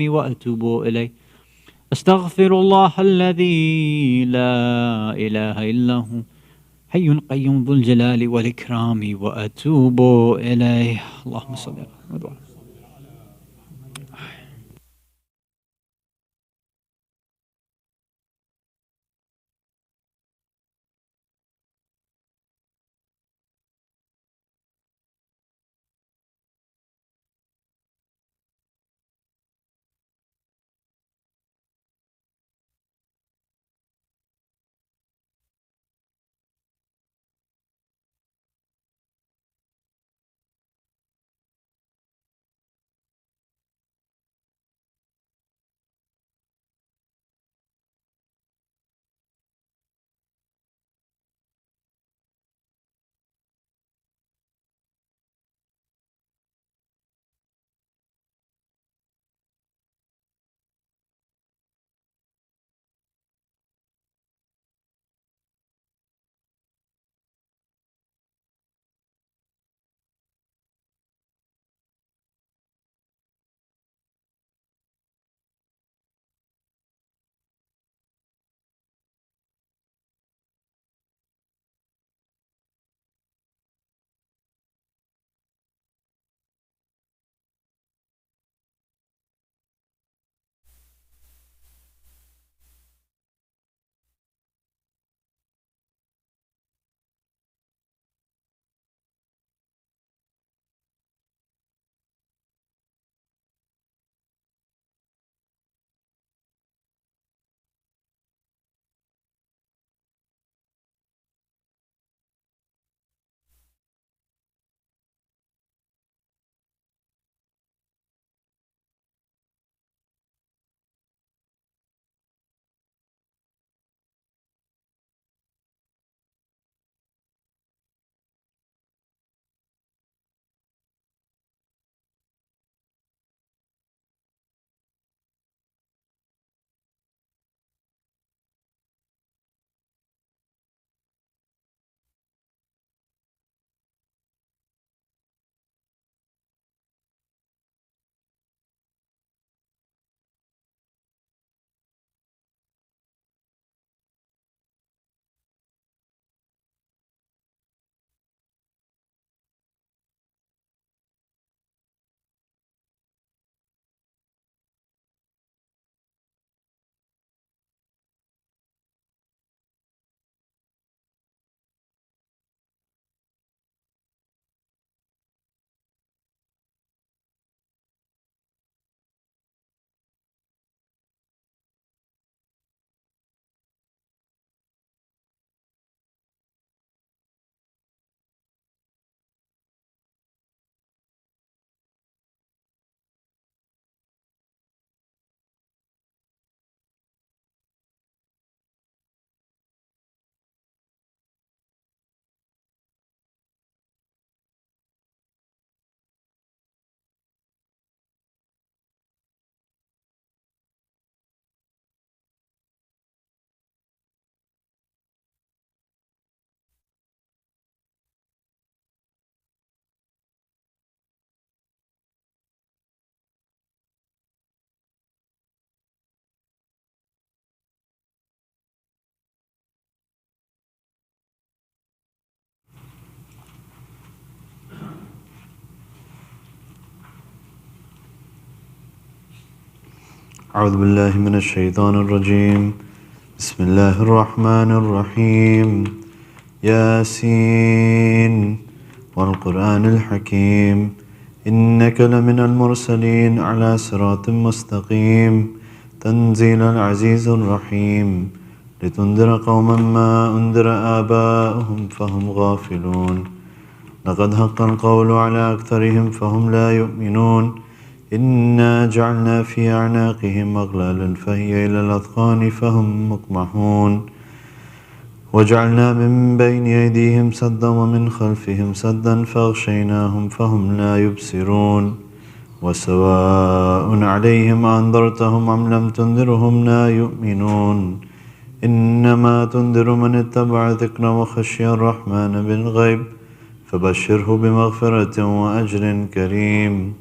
وأتوب إليه. أستغفر الله الذي لا إله إلا هو حي قيوم ذو الجلال والإكرام وأتوب إليه. اللهم صل على محمد وعلى أعوذ بالله من الشيطان الرجيم. بسم الله الرحمن الرحيم. ياسين والقرآن الحكيم إنك لمن المرسلين على صراط مستقيم تنزيل العزيز الرحيم لتنذر قوما ما أنذر آباؤهم فهم غافلون لقد حق القول على أكثرهم فهم لا يؤمنون إنا جعلنا في أعناقهم أغلالا فهي إلى الأذقان فهم مقمحون وجعلنا من بين أيديهم سدا ومن خلفهم سدا فأغشيناهم فهم لا يبصرون وسواء عليهم أنذرتهم أم لم تنذرهم لا يؤمنون إنما تنذر من اتبع ذكر وخشي الرحمن بالغيب فبشره بمغفرة وأجر كريم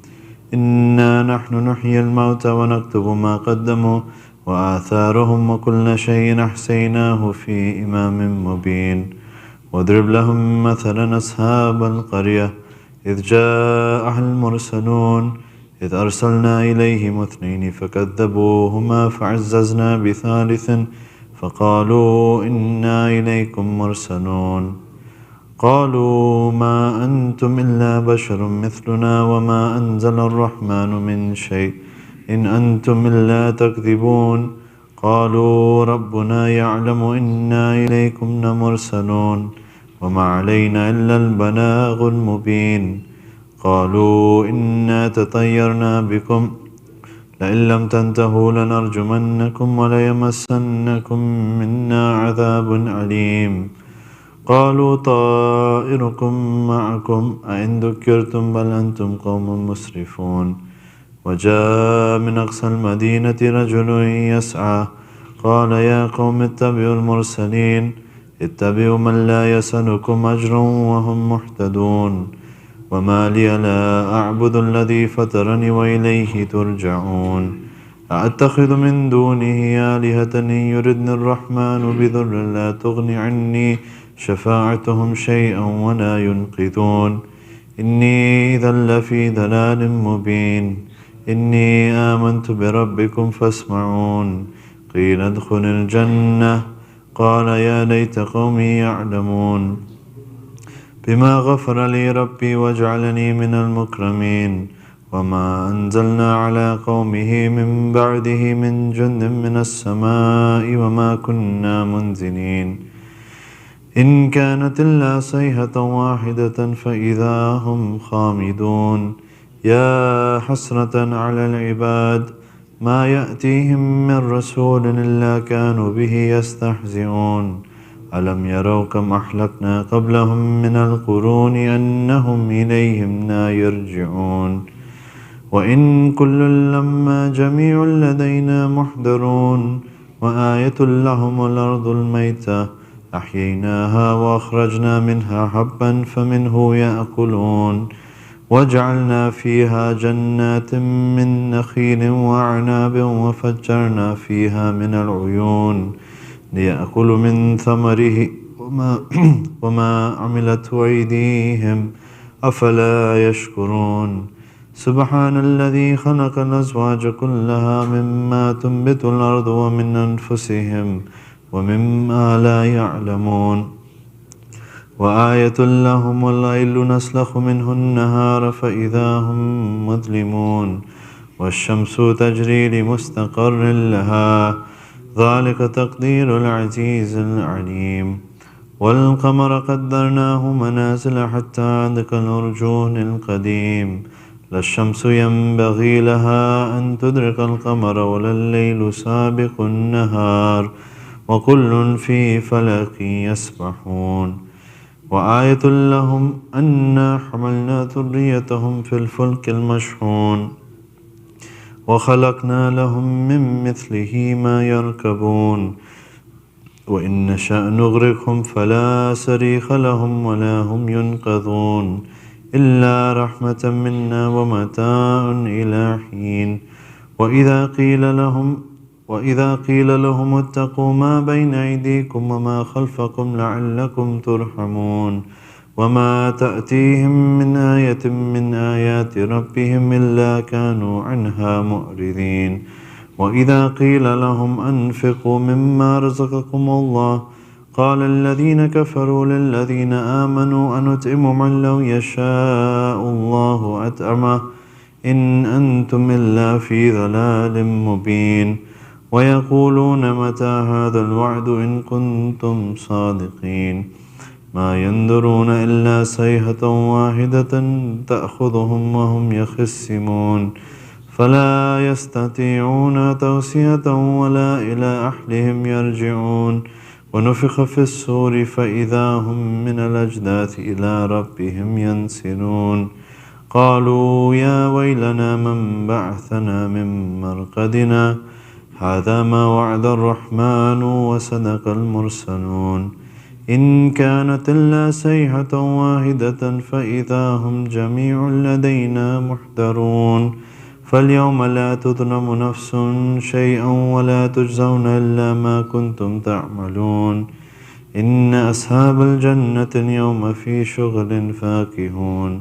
إنا نحن نحيي الموتى ونكتب ما قدموا وآثارهم وكل شيء أحصيناه في إمام مبين واضرب لهم مثلا أصحاب القرية إذ جاءها المرسلون إذ أرسلنا إليهم اثنين فكذبوهما فعززنا بثالث فقالوا إنا إليكم مرسلون قالوا ما أنتم إلا بشر مثلنا وما أنزل الرحمن من شيء إن أنتم إلا تكذبون قالوا ربنا يعلم إنا إليكم لمرسلون وما علينا إلا البلاغ المبين قالوا إنا تطيرنا بكم لئن لم تنتهوا لنرجمنكم وليمسنكم منا عذاب أليم قالوا طائركم معكم أئن ذكرتم بل أنتم قوم مسرفون وجاء من أقصى المدينة رجل يسعى قال يا قوم اتبعوا المرسلين اتبعوا من لا يسألكم أجرا وهم محتدون وما لي لا أعبد الذي فطرني وإليه ترجعون أأتخذ من دونه آلهة إن يردني الرحمن بضر لا تغن عني شفاعتهم شيئا ولا ينقذون إني إذا لفي ضلال مبين إني آمنت بربكم فاسمعون قيل ادخل الجنة قال يا ليت قومي يعلمون بما غفر لي ربي وجعلني من المكرمين وما أنزلنا على قومه من بعده من جند من السماء وما كنا منزلين إن كانت إلا صيحة واحدة فإذا هم خامدون يا حسرة على العباد ما يأتيهم من رسول إلا كانوا به يستهزئون ألم يروا كم أهلكنا قبلهم من القرون أنهم إليهم لا يرجعون وإن كل لما جميع لدينا محضرون وآية لهم الأرض الميتة أحييناها وأخرجنا منها حبا فمنه يأكلون وجعلنا فيها جنات من نخيل وأعناب وفجرنا فيها من العيون ليأكلوا من ثمره وما عملته أيديهم أفلا يشكرون سبحان الذي خلق الأزواج كلها مما تنبت الأرض ومن أنفسهم ومما لا يعلمون وآية لهم الليل نسلخ منه النهار فإذا هم مظلمون والشمس تجري لمستقر لها ذلك تقدير العزيز العليم والقمر قدرناه منازل حتى عاد كالعرجون القديم لا الشمس ينبغي لها أن تدرك القمر ولا الليل سابق النهار وكل في فلك يسبحون وآية لهم أنا حملنا ذريتهم في الفلك المشحون وخلقنا لهم من مثله ما يركبون وإن نشأ نغرقهم فلا صريخ لهم ولا هم ينقذون إلا رحمة منا ومتاع إلى حين وإذا قيل لهم اتقوا ما بين أيديكم وما خلفكم لعلكم ترحمون وما تأتيهم من آية من آيات ربهم إلا كانوا عنها معرضين وإذا قيل لهم أنفقوا مما رزقكم الله قال الذين كفروا للذين آمنوا أنطعم من لو يشاء الله أطعمه إن أنتم إلا في ضلال مبين ويقولون متى هذا الوعد إن كنتم صادقين ما ينظرون إلا صيحة واحدة تأخذهم وهم يخصمون فلا يستطيعون توصية ولا إلى أهلهم يرجعون ونفخ في الصور فإذا هم من الأجداث إلى ربهم ينسلون قالوا يا ويلنا من بعثنا من مرقدنا هذا ما وعد الرحمن وصدق المرسلون إن كانت إلا صيحة واحدة فإذا هم جميع لدينا محضرون فاليوم لا تظلم نفس شيئا ولا تجزون إلا ما كنتم تعملون إن أصحاب الجنة اليوم في شغل فاكهون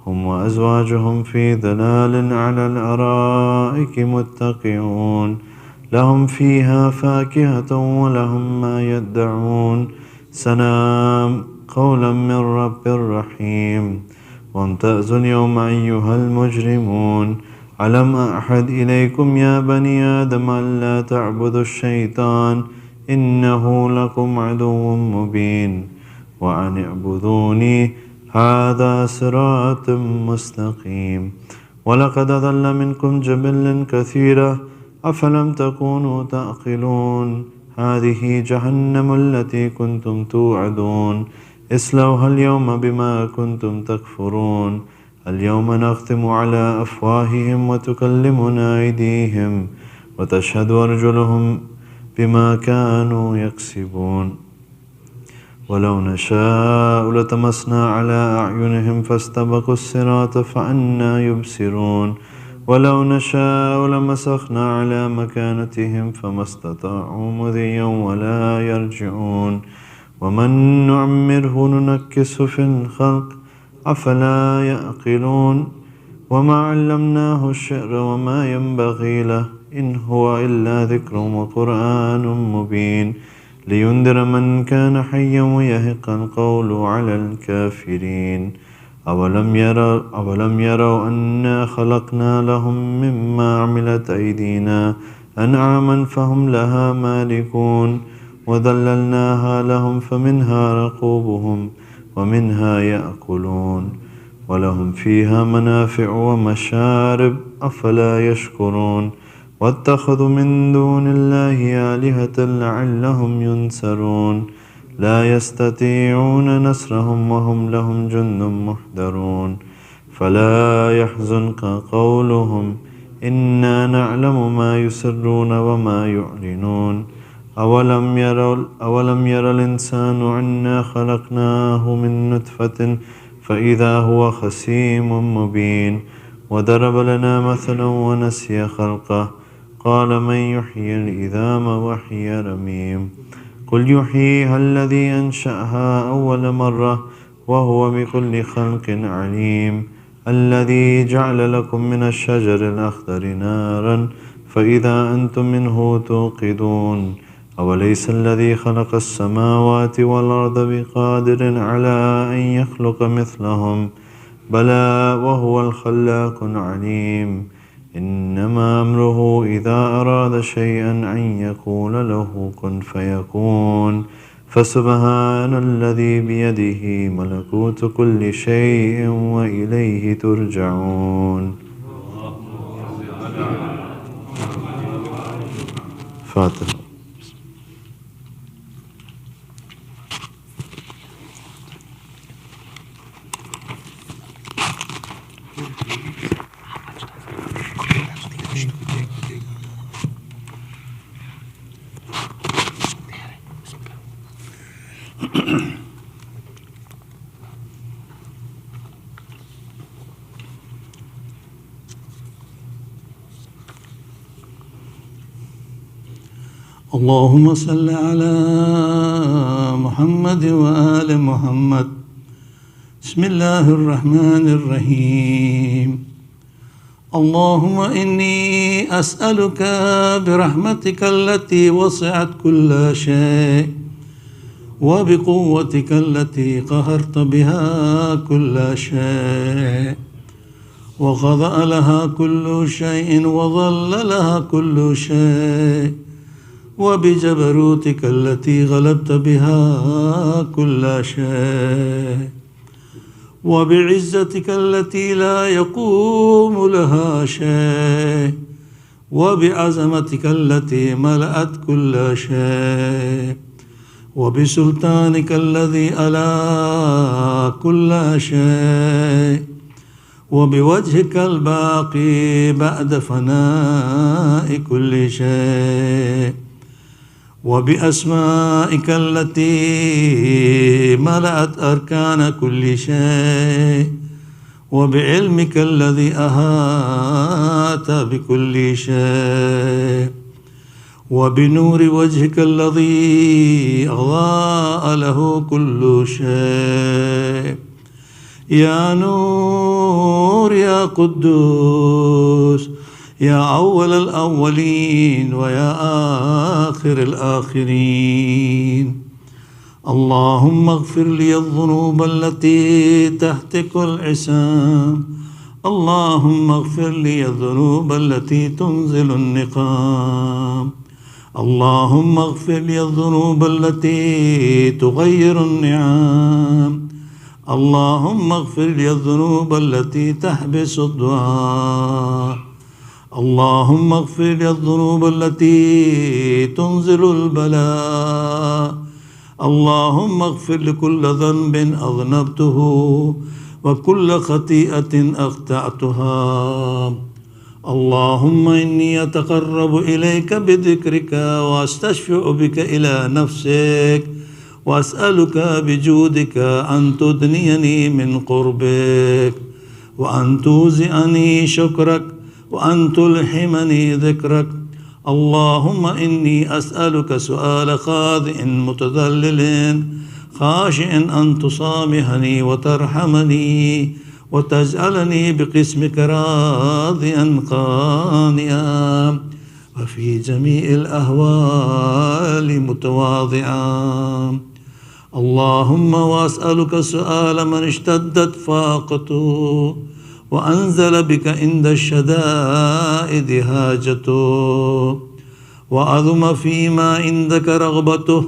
هم وأزواجهم في ظلال على الأرائك متكئون لهم فيها فاكهة ولهم ما يدعون سلام قولا من رب رحيم وامتازوا اليوم أيها المجرمون ألم أعهد إليكم يا بني آدم ألا تعبدوا الشيطان إنه لكم عدو مبين وأن اعبدوني هذا صراط مستقيم ولقد ضل منكم جبل كثيرا أفلم تكونوا تعقلون هذه جهنم التي كنتم توعدون اصلوها اليوم بما كنتم تكفرون اليوم نختم على أفواههم وتكلمنا أيديهم وتشهد أرجلهم بما كانوا يكسبون ولو نشاء لطمسنا على أعينهم فاستبقوا الصراط فأنى يبصرون ولو نشاء لمسخنا على مكانتهم فما استطاعوا مضيا ولا يرجعون ومن نعمره ننكس في الخلق أفلا يعقلون وما علمناه الشعر وما ينبغي له إن هو إلا ذكر وقرآن مبين لينذر من كان حيا ويهق القول على الكافرين أولم يروا أنا خلقنا لهم مما عملت أيدينا أنعاما فهم لها مالكون وذللناها لهم فمنها ركوبهم ومنها يأكلون ولهم فيها منافع ومشارب أفلا يشكرون واتخذوا من دون الله آلهة لعلهم ينصرون لا يستطيعون نصرهم وهم لهم جند محضرون فلا يحزنك قولهم إنا نعلم ما يسرون وما يعلنون أولم ير الإنسان أنا خلقناه من نطفة فإذا هو خصيم مبين وضرب لنا مثلا ونسي خلقه قال من يحيي العظام وهي رميم قل يحييها الذي أنشأها أول مرة وهو بكل خلق عليم الذي جعل لكم من الشجر الأخضر نارا فإذا أنتم منه توقدون أوليس الذي خلق السماوات والأرض بقادر على أن يخلق مثلهم بلى وهو الخلاق العليم إنما أمره إذا أراد شيئا أن يقول له كن فيكون فسبحان الذي بيده ملكوت كل شيء وإليه ترجعون فاتحة. اللهم صل على محمد وآل محمد. بسم الله الرحمن الرحيم. اللهم إني أسألك برحمتك التي وسعت كل شيء وبقوتك التي قهرت بها كل شيء وخضع لها كل شيء وظل لها كل شيء وبجبروتك التي غلبت بها كل شيء وبعزتك التي لا يقوم لها شيء وبعظمتك التي ملأت كل شيء وبسلطانك الذي ألا كل شيء وبوجهك الباقي بعد فناء كل شيء وبأسمائك التي ملأت أركان كل شيء وبعلمك الذي أحاط بكل شيء وبنور وجهك الذي أضاء له كل شيء يا نور يا قدوس يا أول الأولين ويا آخر الآخرين. اللهم اغفر لي الذنوب التي تهتك العصام. اللهم اغفر لي الذنوب التي تنزل النقام. اللهم اغفر لي الذنوب التي تغير النعام. اللهم اغفر لي الذنوب التي تحبس الدعاء. اللهم اغفر لي الذنوب التي تنزل البلاء. اللهم اغفر لكل ذنب أذنبته وكل خطيئة أخطأتها. اللهم إني أتقرب إليك بذكرك وأستشفع بك إلى نفسك وأسألك بجودك أن تدنيني من قربك وأن توزعني شكرك وأن تلحمني ذكرك. اللهم إني أسألك سؤال خاضع متذلل خاشع أن تصامحني وترحمني وتجعلني بقسمك راضيا قانعا وفي جميع الأهوال متواضعا. اللهم وأسألك سؤال من اشتدت فاقته وأنزل بك عند الشدائد حاجته وأظم فيما عندك رغبته.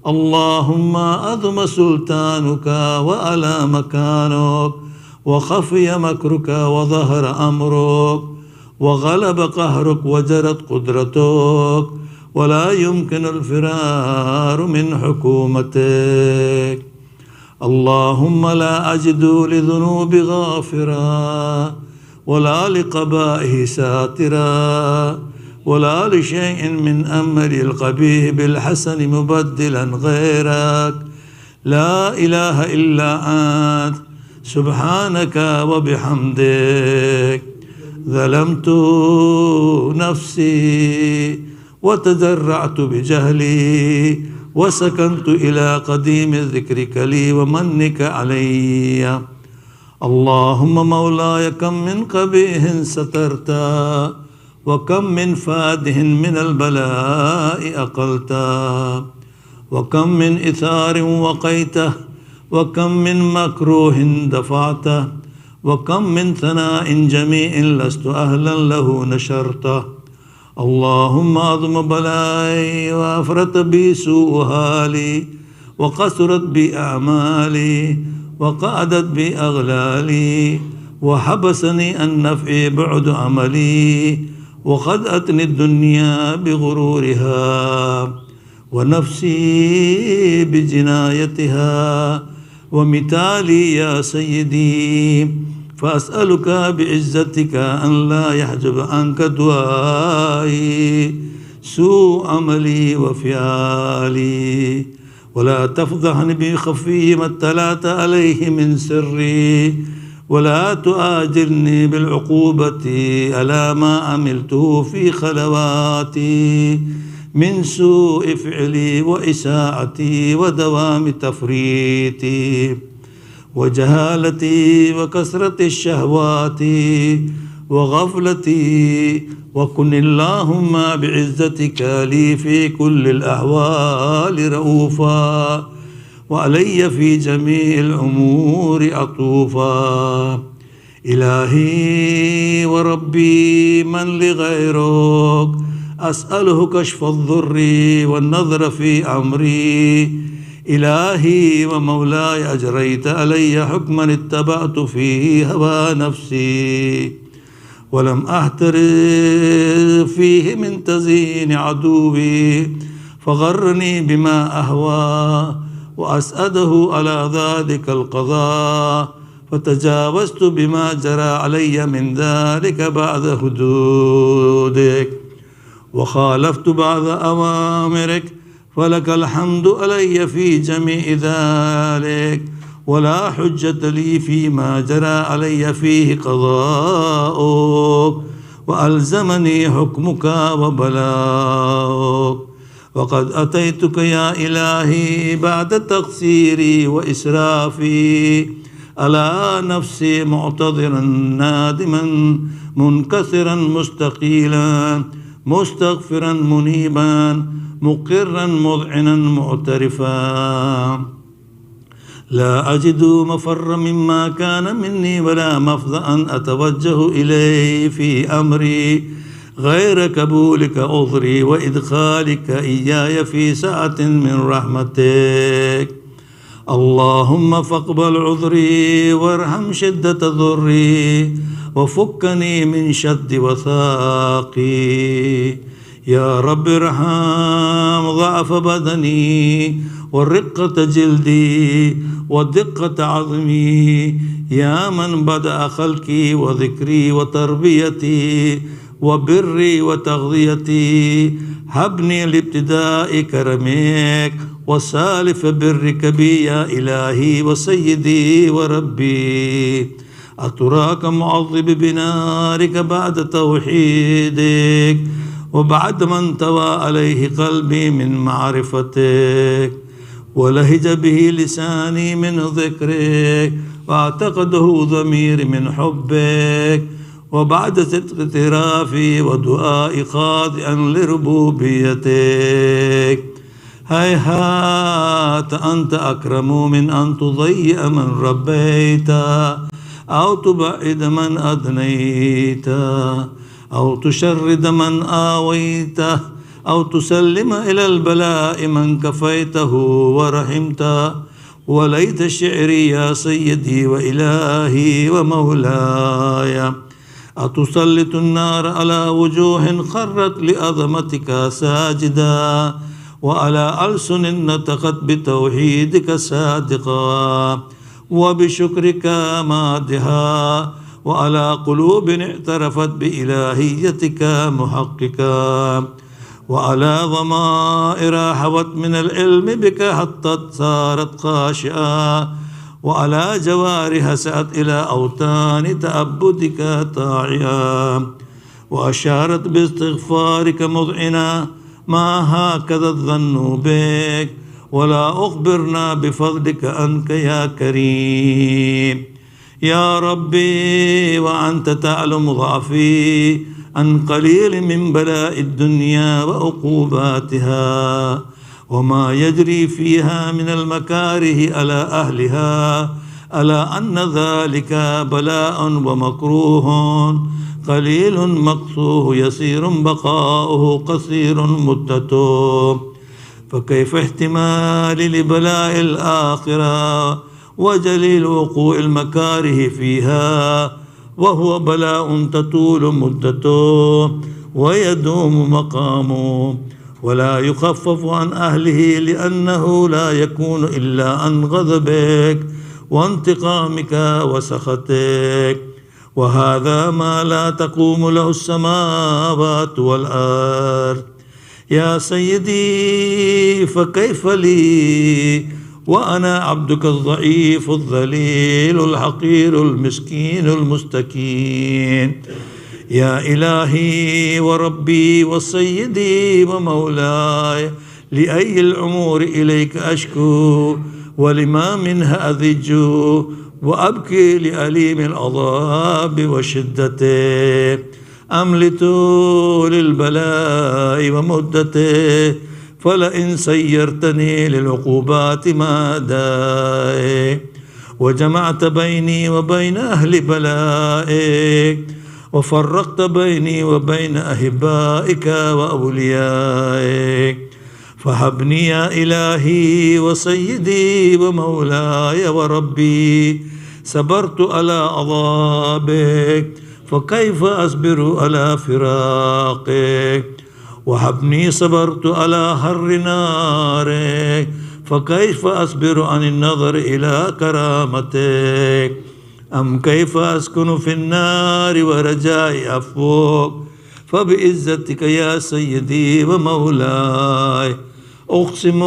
اللهم أظم سلطانك وألا مكانك وخفي مكرك وظهر أمرك وغلب قهرك وجرت قدرتك ولا يمكن الفرار من حكومتك. اللهم لا أجد لذنوب غافرا ولا لقبائه ساترا ولا لشيء من أمر القبيح بالحسن مبدلا غيرك. لا إله إلا أنت سبحانك وبحمدك. ظلمت نفسي وتجرعت بجهلي وسكنت إلى قديم ذكرك لي ومنك علي. اللهم مولاي كم من قبيح سترتا وكم من فاده من البلاء أقلتا وكم من إثار وقيته وكم من مكروه دفعته وكم من ثناء جميع لست أهلا له نشرته. اللهم أضم بلاي وأفرط بي سوء حالي وقصرت بي أعمالي وقعدت بي أغلالي وحبسني عن نفع بعد عملي وخدأتني الدنيا بغرورها ونفسي بجنايتها ومثالي يا سيدي. فأسألك بعزتك أن لا يحجب عنك دعائي سوء عملي وفعالي ولا تفضحني بخفي ما اطلعت عليه من سري ولا تؤاجرني بالعقوبة على ما عملته في خلواتي من سوء فعلي وإساءتي ودوام تفريطي وجهالتي وكثرة الشهوات وغفلتي. وكن اللهم بعزتك لي في كل الأحوال رؤوفا وعلي في جميع الأمور عطوفا. إلهي وربي من لغيرك أسأله كشف الضر والنظر في أمري. إلهي ومولاي أجريت علي حكما اتبعت فيه هوى نفسي ولم أحترف فيه من تزيين عدوي فغرني بما أهوى وأسأده على ذلك القضاء فتجاوزت بما جرى علي من ذلك بعد حدودك وخالفت بعض أوامرك فلك الحمد علي في جميع ذلك، ولا حجة لي فيما جرى علي فيه قضاؤك، وألزمني حكمك وبلاؤك. وقد أتيتك يا إلهي بعد تقصيري وإسرافي على نفسي معتذرا نادما منكسرا مستقيلا مستغفرا منيبا مقرا مذعنا معترفا. لا أجد مفر مما كان مني ولا مفضأ أتوجه إليه في أمري غير قبولك عذري وإدخالك إياي في سعة من رحمتك. اللهم فاقبل عذري وارحم شدة ضري وفكني من شد وثاقي. يا رب ارحم ضعف بدني ورقة جلدي ودقة عظمي، يا من بدأ خلقي وذكري وتربيتي وبري وتغذيتي. هبني لابتداء كرمك وسالف برك بي يا إلهي وسيدي وربي. أتراك معذب بنارك بعد توحيدك وبعد ما انطوى عليه قلبي من معرفتك ولهج به لساني من ذكرك واعتقده ضميري من حبك، وبعد صدق اعترافي ودعائي خاضعا لربوبيتك. هيهات أنت أكرم من أن تضيء من ربيت أو تبعد من أدنيت أو تشرد من آويت أو تسلم إلى البلاء من كفيته ورحمت. وليت شعري يا سيدي وإلهي ومولاي. أتسلط النار على وجوه خرت لعظمتك ساجدا وعلى ألسن نطقت بتوحيدك صادقا وبشكرك مادحا وعلى قلوب اعترفت بإلهيتك محققا وعلى ضمائر حوت من العلم بك حتى صارت خاشعة وعلى جوارح سعت إلى أوتان تعبدك طاعيا وأشارت باستغفارك مذعنا. ما هكذا الظن بك ولا أخبرنا بفضلك أنك يا كريم. يا ربي وأنت تعلم ضعفي عن قليل من بلاء الدنيا وعقوباتها وما يجري فيها من المكاره على أهلها، ألا أن ذلك بلاء ومكروه قليل مقصوه يسير بقاؤه قصير مدته. فكيف احتمال لبلاء الآخرة وجليل وقوع المكاره فيها وهو بلاء تطول مدته ويدوم مقامه ولا يخفف عن أهله، لأنه لا يكون إلا عن غضبك وانتقامك وسخطك، وهذا ما لا تقوم له السماوات والأرض. يا سيدي فكيف لي وأنا عبدك الضعيف الذليل الحقير المسكين المستكين. يا إلهي وربي وسيدي ومولاي، لأي الأمور إليك أشكو ولما منها أذج وأبكي لأليم العذاب وشدته. أملت للبلاء ومدته، فلئن سيرتني للعقوبات ما دائي وجمعت بيني وبين أهل بلائك وفرقت بيني وبين أحبائك وأوليائك، فهبني يا إلهي وسيدي ومولاي وربي. صبرت على عذابك فكيف أصبر على فراقك، وهبني صبرت على حر نارك فكيف أصبر عن النظر إلى كرامتك. أم كيف أسكن في النار ورجاء عفوك، فبعزتك يا سيدي ومولاي أقسم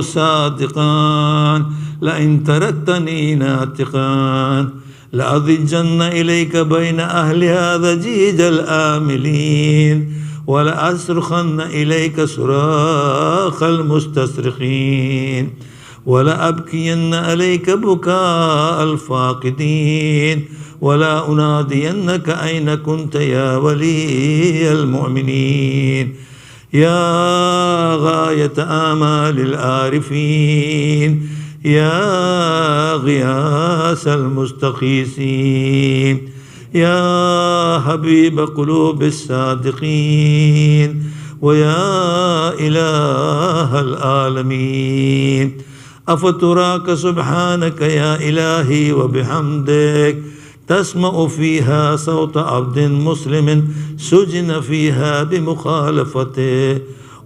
صادقا لئن تركتني ناطقا لأضجن إليك بين أهلها ضجيج الآملين ولأصرخن إليك صراخ المستصرخين ولأبكين عليك بكاء الفاقدين ولا أنادينك أين كنت يا ولي المؤمنين يا غاية آمال العارفين يا غياث المستغيثين يا حبيب قلوب الصادقين ويا إله العالمين أفتراك سبحانك يا إلهي وبحمدك تسمع فيها صوت عبد مسلم سجن فيها بمخالفته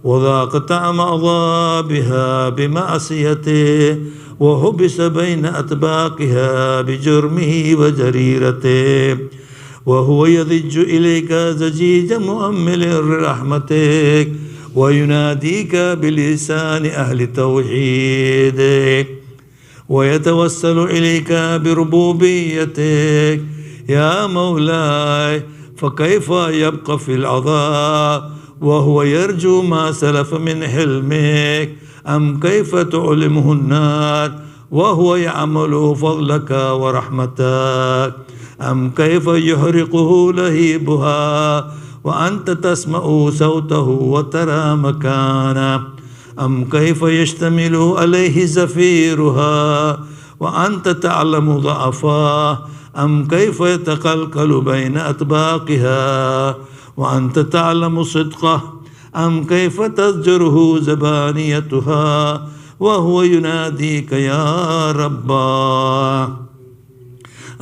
وذاق طعم عذابها بمعصيته وحبس بين أطباقها بجرمه وجريرته وهو يضج إليك زجيج مؤمل رحمتك ويناديك بلسان أهل توحيدك ويتوسل إليك بربوبيتك يا مولاي فكيف يبقى في العذاب وهو يرجو ما سلف من حلمك أم كيف تعلمه النار وهو يعمل فضلك ورحمتك أم كيف يحرقه لهيبها وأنت تسمع صوته وترى مكانه أم كيف يشتمل عليه زفيرها وأنت تعلم ضعفاه أم كيف يتقلقل بين أطباقها وأنت تعلم صدقه أم كيف تزجره زبانيتها وهو يناديك يا رباه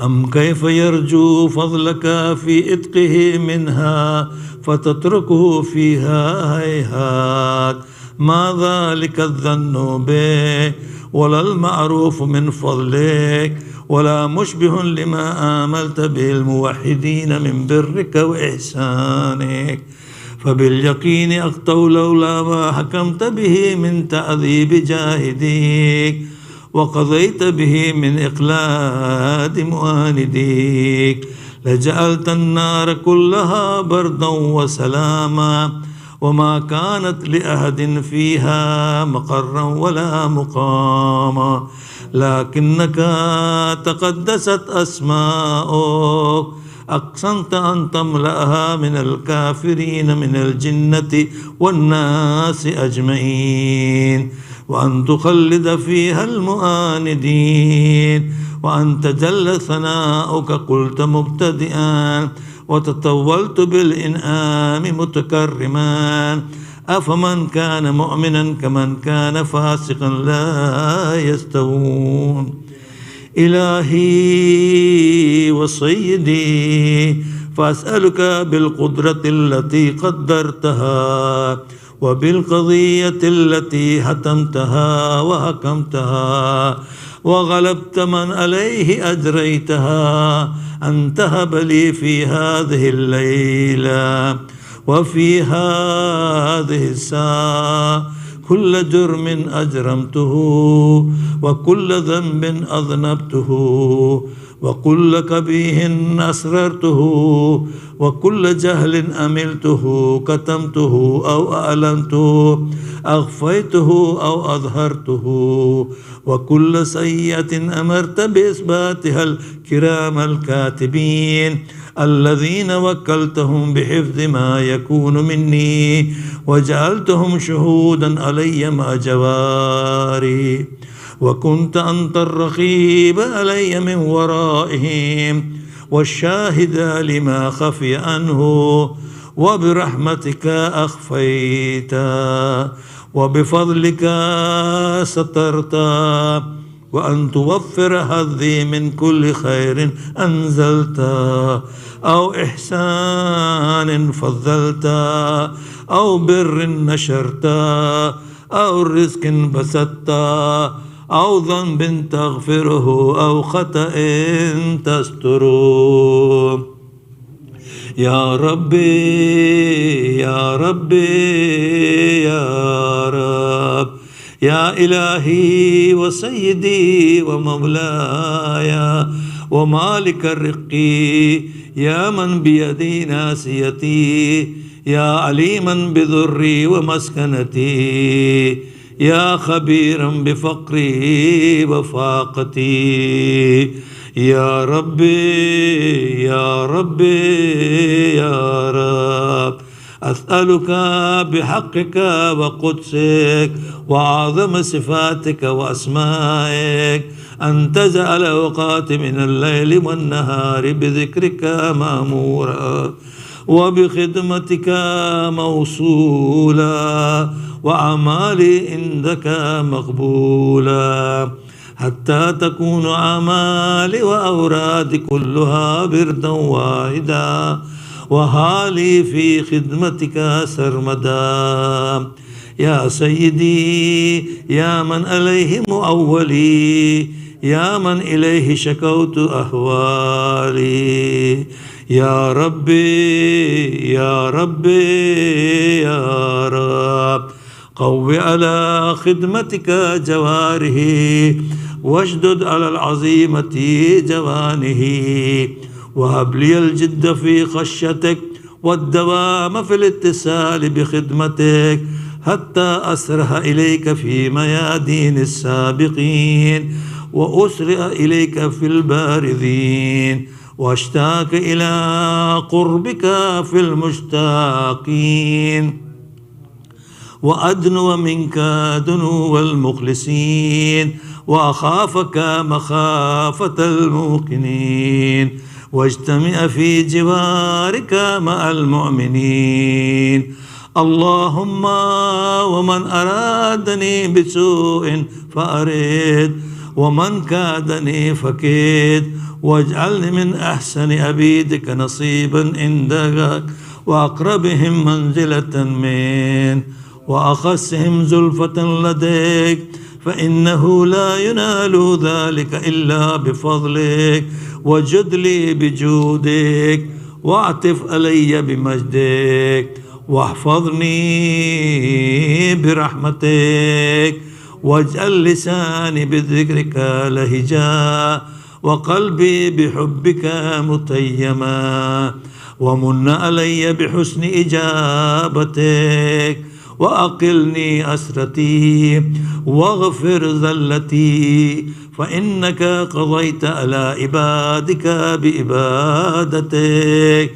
أم كيف يرجو فضلك في إتقه منها فتتركه فيها هيهات ما ذلك الظن به ولا المعروف من فضلك ولا مشبه لما آملت به الموحدين من برك وإحسانك فباليقين أخطوا لولا ما حكمت به من تعذيب جاهديك وقضيت به من إقلاد معانديك لجعلت النار كلها بردا وسلاما وما كانت لأحد فيها مقرا ولا مقاما لكنك تقدست أسماؤك أقسمت أن تملأها من الكافرين من الجنة والناس أجمعين وأن تخلد فيها المؤاندين وأن تجل ثناؤك قلت مبتدئا وتطولت بالإنعام متكرما أفمن كان مؤمنا كمن كان فاسقا لا يستوون إلهي وسيدي فأسألك بالقدرة التي قدرتها وبالقضية التي حتمتها وحكمتها وغلبت من عليه أجريتها أن تهب لي في هذه الليلة وفي هذه الساعة كل جرم أجرمته وكل ذنب أذنبته وكل قبيح أسررته وكل جهل أملته كتمته أو أعلنته أخفيته أو أظهرته وكل سيئة أمرت بإثباتها الكرام الكاتبين الذين وكلتهم بحفظ ما يكون مني وجعلتهم شهودا علي مع جواري وكنت أنت الرقيب علي من ورائهم والشاهد لما خفي عنه وبرحمتك أخفيت وبفضلك سترت وأن توفر حظي من كل خير أنزلت أو إحسان فضلت أو بر نشرت أو رزق بسطت أو ذنب تغفره أو خطأ تستره يا ربي يا ربي يا رب يا إلهي وسيدي ومولاي ومالك الرق يا من بيدي ناسيتي يا عليما بضري ومسكنتي يا خبيرا بفقري وفاقتي يا ربي يا ربي يا رب أسألك بحقك وقدسك وأعظم صفاتك وأسمائك أن تجعل أوقات من الليل والنهار بذكرك مأمورا وبخدمتك موصولا وأعمالي عندك مقبولا حتى تكون أعمالي وأورادي كلها بردا واحدا وحالي في خدمتك سرمدا يا سيدي يا من عليه مؤولي يا من إليه شكوت أحوالي يا ربي يا ربي يا رب قو على خدمتك جواره واشدد على العظيمة جوانه وهب لي الجد في خشيتك والدوام في الاتصال بخدمتك حتى أسرح إليك في ميادين السابقين وأسرع إليك في البارذين واشتاق إلى قربك في المشتاقين وأدنو منك دنو المخلصين وأخافك مخافة الموقنين واجتمع في جوارك مع المؤمنين اللهم ومن أرادني بسوء فأرد ومن كادني فكيد واجعلني من أحسن عبيدك نصيبا عندك وأقربهم منزلة من وأخسهم زلفة لديك فإنه لا ينال ذلك إلا بفضلك وجد لي بجودك واعطف علي بمجدك واحفظني برحمتك واجعل لساني بذكرك لهجا وقلبي بحبك متيما ومن علي بحسن إجابتك وأقلني أسرتي واغفر ذلتي فإنك قضيت على عبادك بإبادتك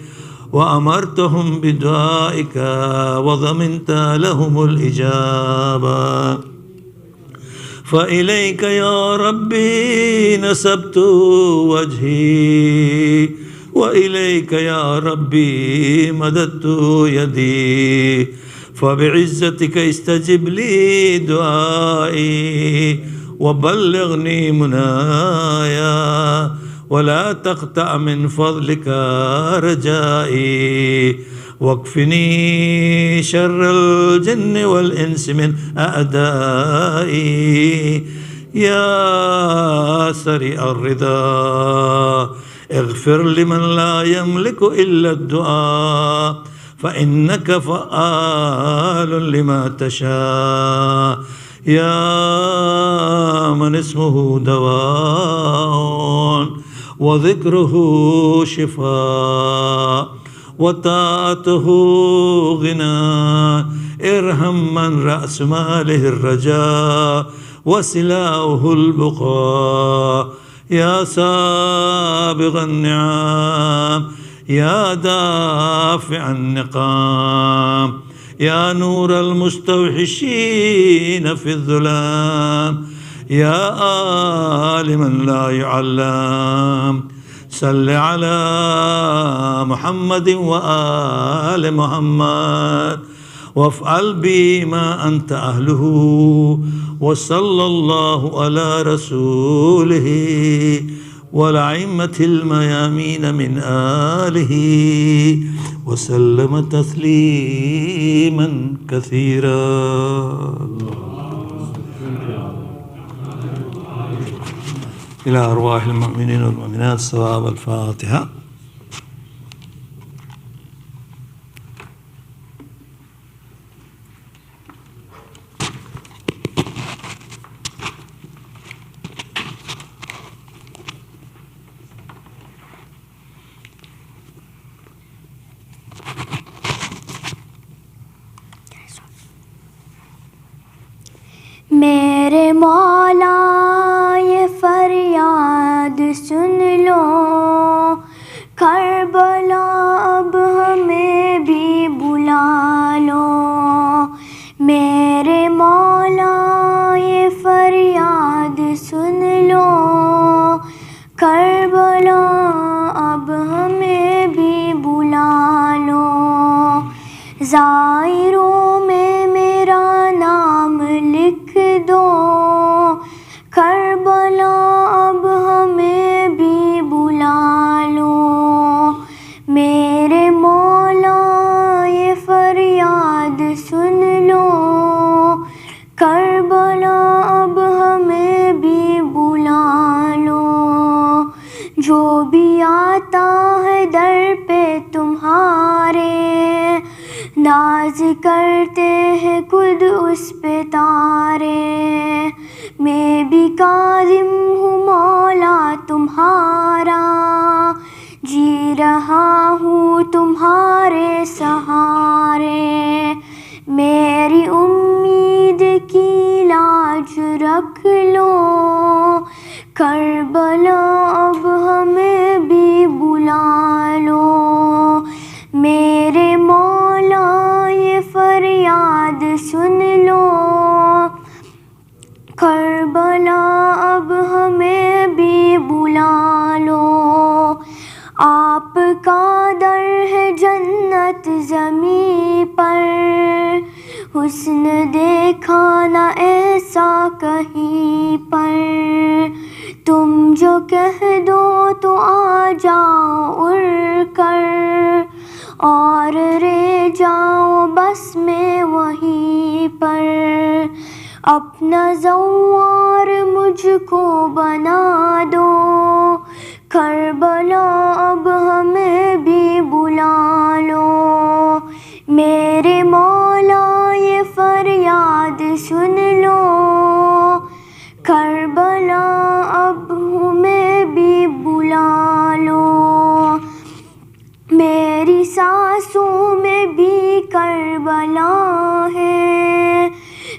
وأمرتهم بدعائك وضمنت لهم الإجابة فإليك يا ربي نسبت وجهي وإليك يا ربي مددت يدي فبعزتك استجب لي دعائي وبلغني منايا ولا تقطع من فضلك رجائي واكفني شر الجن والإنس من أعدائي يا سريع الرضا اغفر لمن لا يملك إلا الدعاء فإنك فعال لما تشاء يا من اسمه دواء وذكره شفاء وطاعته غنى ارحم من رأس ماله الرجاء وسلاؤه البقاء يا سابغ النعم يا دافع النقام يا نور المستوحشين في الظلام يا عالما لا يعلم صل على محمد وآل محمد وافعل بي ما أنت أهله وصلى الله على رسوله والأئمة الميامين من آله وسلم تسليما كثيرا إلى أرواح المؤمنين والمؤمنات. صواب الفاتحة. میرے مولا یہ فریاد سن لو، کربلا اب ہمیں بھی بلا لو، میرے مولا یہ فریاد سن لو، کربلا اب ہمیں بھی بلا لو، زائروں میں میرا نام لکھ دو، کربلا اب ہمیں بھی بلا لو، میرے مولا یہ فریاد سن لو، کربلا اب ہمیں بھی بلا لو، جو بھی آتا ہے در پہ تمہارے، ناز کرتے ہیں خود اس پہ تارے، میں بھی کاظم ہوں مولا تمہارا، جی رہا ہوں تمہارے سہارے، میری امید کی لاج رکھ لو، کربلا اب ہمیں بھی بلا لو، میرے مولا یہ فریاد سن لو، کربلا اب ہمیں بھی بلا لو، آپ کا در ہے جنت زمیں پر، حسن دیکھا نہ ایسا کہیں پر، تم جو کہہ دو تو آ جاؤ اڑ کر، اور رہ جاؤ بس میں وہیں پر، اپنا زوار مجھ کو بنا دو، کربلا اب ہمیں بھی بلا لو، میرے مولا یہ فریاد سن لو، کربلا اب ہمیں بھی بلا لو، میری سانسوں میں بھی کربلا ہے،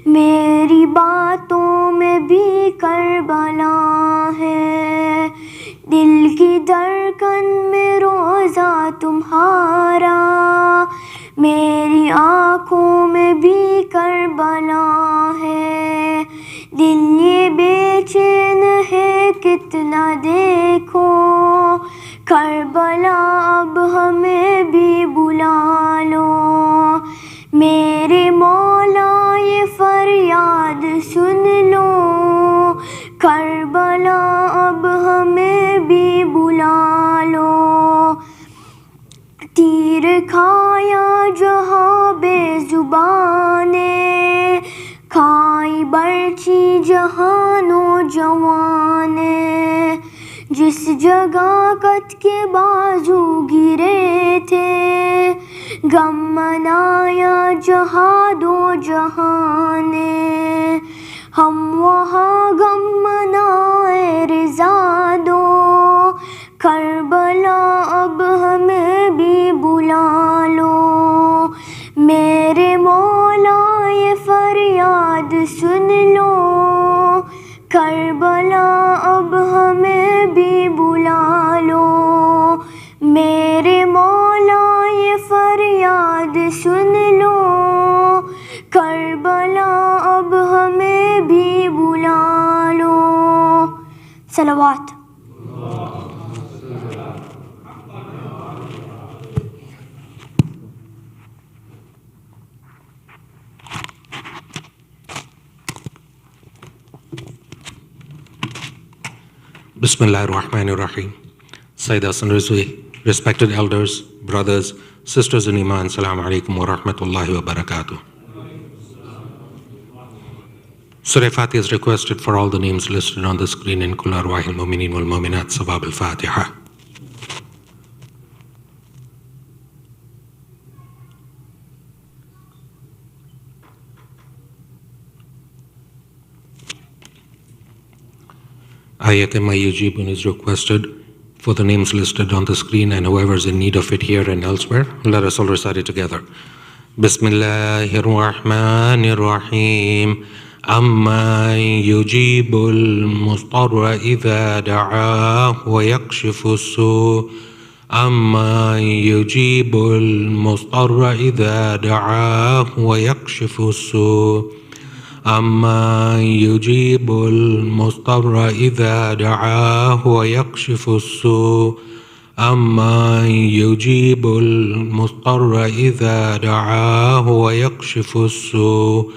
میری باتوں میں بھی کربلا ہے، دل کی دھڑکن میں روزہ تمہارا، میری آنکھوں میں بھی کربلا ہے، دل یہ بے چین ہے کتنا دیکھو، کربلا اب ہمیں بھی بلا لو، میرے مولا یہ فریاد سن لو، کربلا اب ہمیں بھی بلا لو، تیر کھایا جہاں بے زبانے، کھائی برچی جہاں نوجوانے، جس جگہ قد کے بازو گرے تھے، غم منایا جہاں دو جہان نے، ہم وہاں غم منائے رضا دو، کربلا اب ہمیں بھی بلا لو، میرے مولا یہ فریاد سن لو، کربلا اب ہمیں بھی بلا لو، میرے مولا یہ فریاد سن لو، کربلا اب ہمیں بھی بلا لو، صلوات۔ Bismillah ar-Rahman ar-Rahim. Sayyid Hasan Rizvi, respected elders, brothers, sisters in Iman, Assalamu alaikum wa rahmatullahi wa barakatuh. Surah Fatiha is requested for all the names listed on the screen in Kul Arwahil Mu'mineen wal Mu'minat, Sabab al-Fatiha. Ayat Ma Yujibun is requested for the names listed on the screen and whoever is in need of it here and elsewhere. Let us all recite it together. Bismillahir Rahmanir Rahim. أَمَّن يُجِيبُ الْمُضْطَرَّ إِذَا دَعَاهُ وَيَكْشِفُ السُّوءَ أَمَّن يُجِيبُ الْمُضْطَرَّ إِذَا دَعَاهُ وَيَكْشِفُ السُّوءَ أَمَّن يُجِيبُ الْمُضْطَرَّ إِذَا دَعَاهُ وَيَكْشِفُ السُّوءَ أَمَّن يُجِيبُ الْمُضْطَرَّ إِذَا دَعَاهُ وَيَكْشِفُ السُّوءَ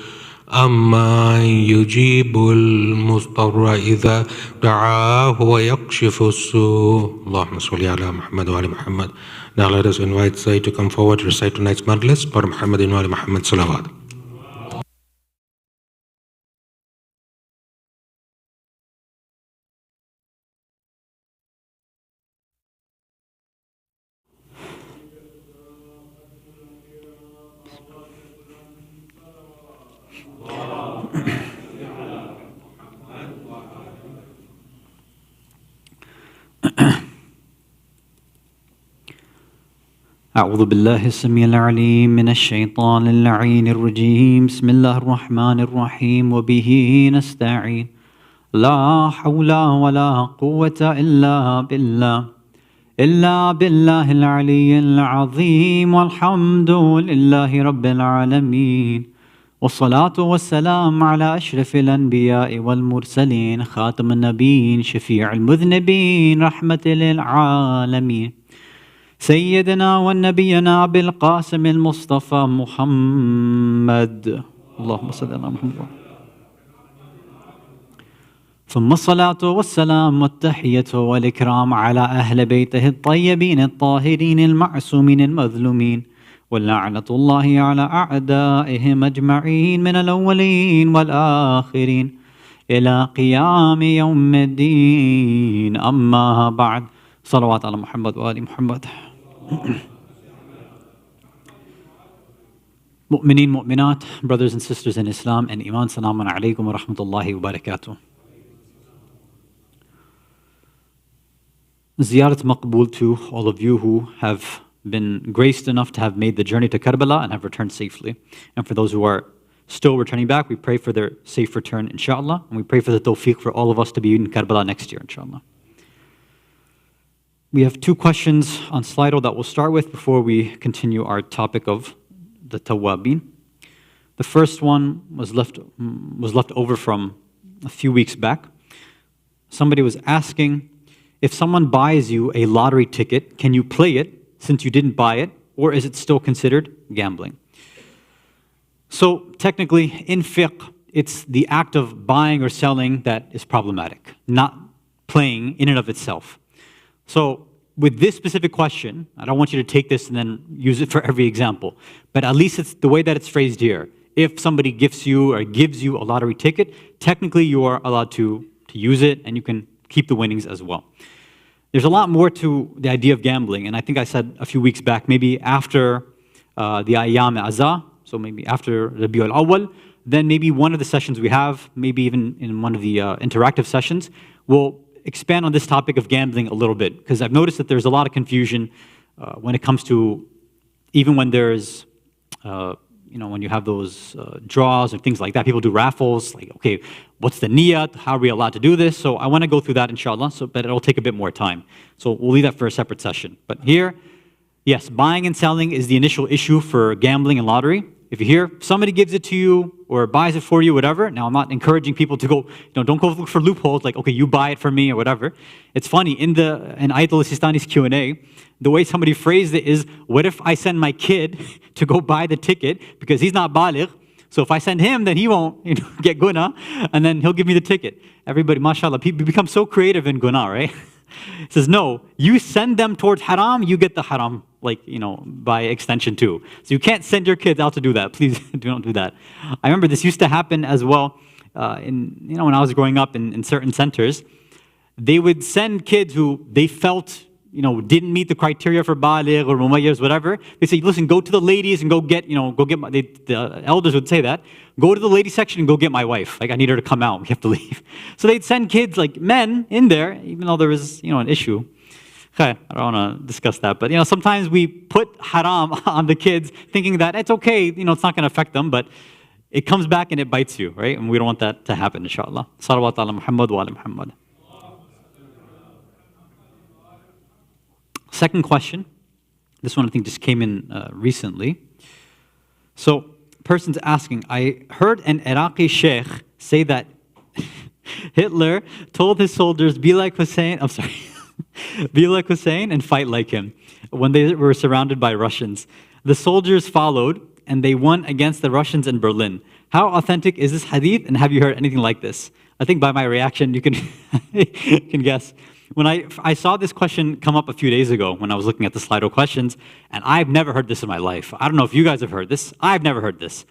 أَمَّن يُجِيبُ الْمُضْطَرَّ إِذَا دَعَاهُ وَيَكْشِفُ السُّوءَ. Allahumma salli ala Muhammad wa ali Muhammad. Now let us invite Sayyid to come forward to recite tonight's Majalis. For Muhammadin wa ali Muhammad salawat. أعوذ بالله السميع العليم من الشيطان اللعين الرجيم بسم الله الرحمن الرحيم وبه نستعين لا حول ولا قوة إلا بالله العلي العظيم والحمد لله رب العالمين والصلاة والسلام على أشرف الأنبياء والمرسلين خاتم النبيين شفيع المذنبين رحمة للعالمين سيدنا ونبينا بالقاسم المصطفى محمد اللهم صل على محمد ثم الصلاة والسلام والتحية والإكرام على أهل بيته الطيبين الطاهرين المعصومين المظلومين ولعنة الله على أعدائهم أجمعين من الأولين والآخرين إلى قيام يوم الدين أما بعد صلوات على محمد وآل محمد. Mu'mineen, mu'minat, brothers and sisters in Islam and Iman, salamun alaykum wa rahmatullahi wa barakatuh. Ziyarat maqbool to all of you who have been graced enough to have made the journey to Karbala and have returned safely. And for those who are still returning back, we pray for their safe return, inshallah. And we pray for the tawfiq for all of us to be in Karbala next year, inshallah. We have two questions on Slido that we'll start with before we continue our topic of the Tawwabin. The first one was left over from a few weeks back. Somebody was asking, if someone buys you a lottery ticket, can you play it since you didn't buy it, or is it still considered gambling? So technically, in fiqh, it's the act of buying or selling that is problematic, not playing in and of itself. So with this specific question, I don't want you to take this and then use it for every example, but at least it's the way that it's phrased here. If somebody gifts you or gives you a lottery ticket, technically you are allowed to use it and you can keep the winnings as well. There's a lot more to the idea of gambling, and I think I said a few weeks back, maybe after the Ayyam Azza, so maybe after Rabiul Awwal, then maybe one of the sessions we have, maybe even in one of the interactive sessions, we'll expand on this topic of gambling a little bit, because I've noticed that there's a lot of confusion when it comes to, even when there's, when you have those draws or things like that, people do raffles, like, okay, what's the niyat? How are we allowed to do this? So I want to go through that, inshallah, but it'll take a bit more time. So we'll leave that for a separate session. But here, yes, buying and selling is the initial issue for gambling and lottery. If you hear somebody gives it to you or buys it for you, whatever. Now, I'm not encouraging people to go, don't go look for loopholes like, okay, you buy it for me or whatever. It's funny, in Ayat al-Sistani's Q&A, the way somebody phrased it is, what if I send my kid to go buy the ticket because he's not baligh? So if I send him, then he won't get guna, and then he'll give me the ticket. Everybody, mashallah, people become so creative in guna, right? It says, no, you send them towards haram, you get the haram, by extension too. So you can't send your kids out to do that. Please don't do that. I remember this used to happen as well when I was growing up in certain centers. They would send kids who they felt didn't meet the criteria for baligh or mumayyaz, whatever. They say, listen, go to the ladies and go get the elders would say that, go to the ladies section and go get my wife. Like, I need her to come out. We have to leave. So they'd send kids, like men, in there, even though there was, an issue. Okay, I don't want to discuss that, but sometimes we put haram on the kids, thinking that it's okay, it's not going to affect them, but it comes back and it bites you, right? And we don't want that to happen, inshallah. Salawat ala Muhammad wa ala Muhammad. Second question. This one I think just came in recently. So, person's asking, I heard an Iraqi sheikh say that Hitler told his soldiers, be like Hussein, be like Hussein and fight like him when they were surrounded by Russians. The soldiers followed and they won against the Russians in Berlin. How authentic is this hadith and have you heard anything like this? I think by my reaction you can, you can guess. When I saw this question come up a few days ago when I was looking at the Slido questions, and I've never heard this in my life. I don't know if you guys have heard this. I've never heard this.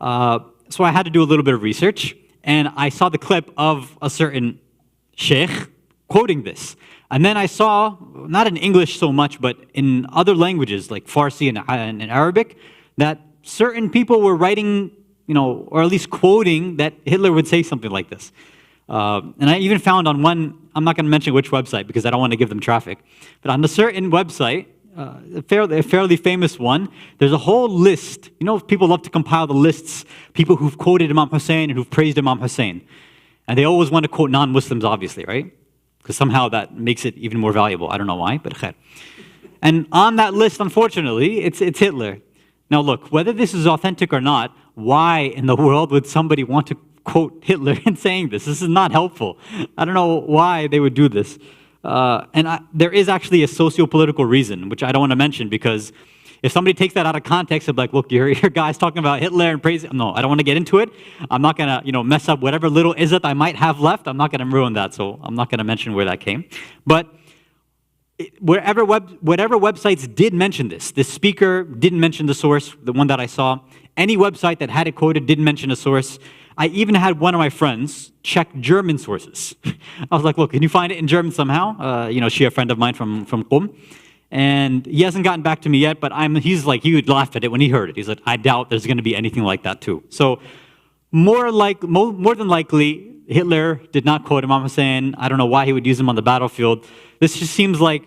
So I had to do a little bit of research, and I saw the clip of a certain sheikh quoting this. And then I saw, not in English so much, but in other languages like Farsi and Arabic, that certain people were writing, or at least quoting that Hitler would say something like this. And I even found on one, I'm not going to mention which website because I don't want to give them traffic, but on a certain website, a fairly famous one, there's a whole list. People love to compile the lists, people who've quoted Imam Hussein and who've praised Imam Hussein. And they always want to quote non-Muslims, obviously, right? Because somehow that makes it even more valuable. I don't know why, but khair. And on that list, unfortunately, it's Hitler. Now look, whether this is authentic or not, why in the world would somebody want to quote Hitler in saying this? This is not helpful. I don't know why they would do this. There is actually a socio-political reason, which I don't want to mention, because if somebody takes that out of context, they'll be like, look, your guy's talking about Hitler and praising. No, I don't want to get into it. I'm not going to mess up whatever little izzat I might have left. I'm not going to ruin that, so I'm not going to mention where that came. But whatever websites did mention this speaker didn't mention the source, the one that I saw. Any website that had it quoted didn't mention a source. I even had one of my friends check German sources. I was like, look, can you find it in German somehow? She a friend of mine from Qum. And he hasn't gotten back to me yet, but he would laugh at it when he heard it. He's like, I doubt there's going to be anything like that too. So more than likely, Hitler did not quote Imam Hussein. I don't know why he would use him on the battlefield. This just seems like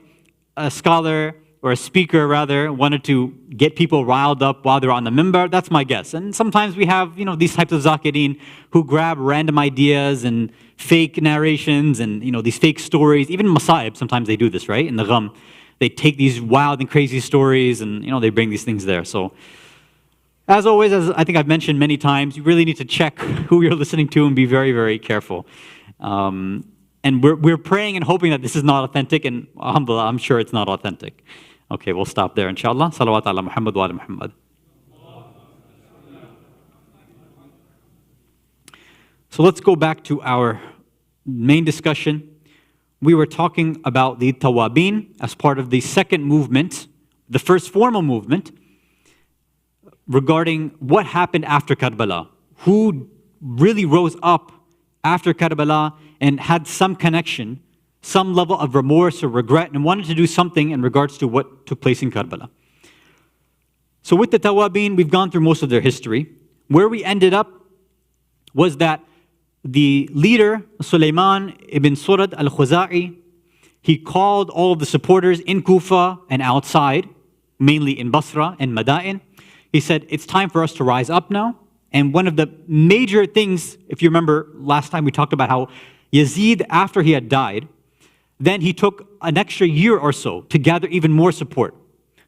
a scholar, or a speaker rather, wanted to get people riled up while they're on the minbar. That's my guess. And sometimes we have, these types of zakirin who grab random ideas and fake narrations and, these fake stories. Even Masa'ib, sometimes they do this, right? In the Gham, they take these wild and crazy stories and, they bring these things there. So, as always, as I think I've mentioned many times, you really need to check who you're listening to and be very, very careful. And we're praying and hoping that this is not authentic, and alhamdulillah, I'm sure it's not authentic. Okay, we'll stop there, inshallah. Salawat ala Muhammad wa ala Muhammad. So let's go back to our main discussion. We were talking about the Tawabin as part of the second movement, the first formal movement, regarding what happened after Karbala. Who really rose up after Karbala and had some connection, some level of remorse or regret, and wanted to do something in regards to what took place in Karbala. So with the Tawabin, we've gone through most of their history. Where we ended up was that the leader, Sulaiman ibn Surad al-Khuza'i, he called all of the supporters in Kufa and outside, mainly in Basra and Madain. He said, it's time for us to rise up now. And one of the major things, if you remember last time we talked about how Yazid, after he had died, then he took an extra year or so to gather even more support.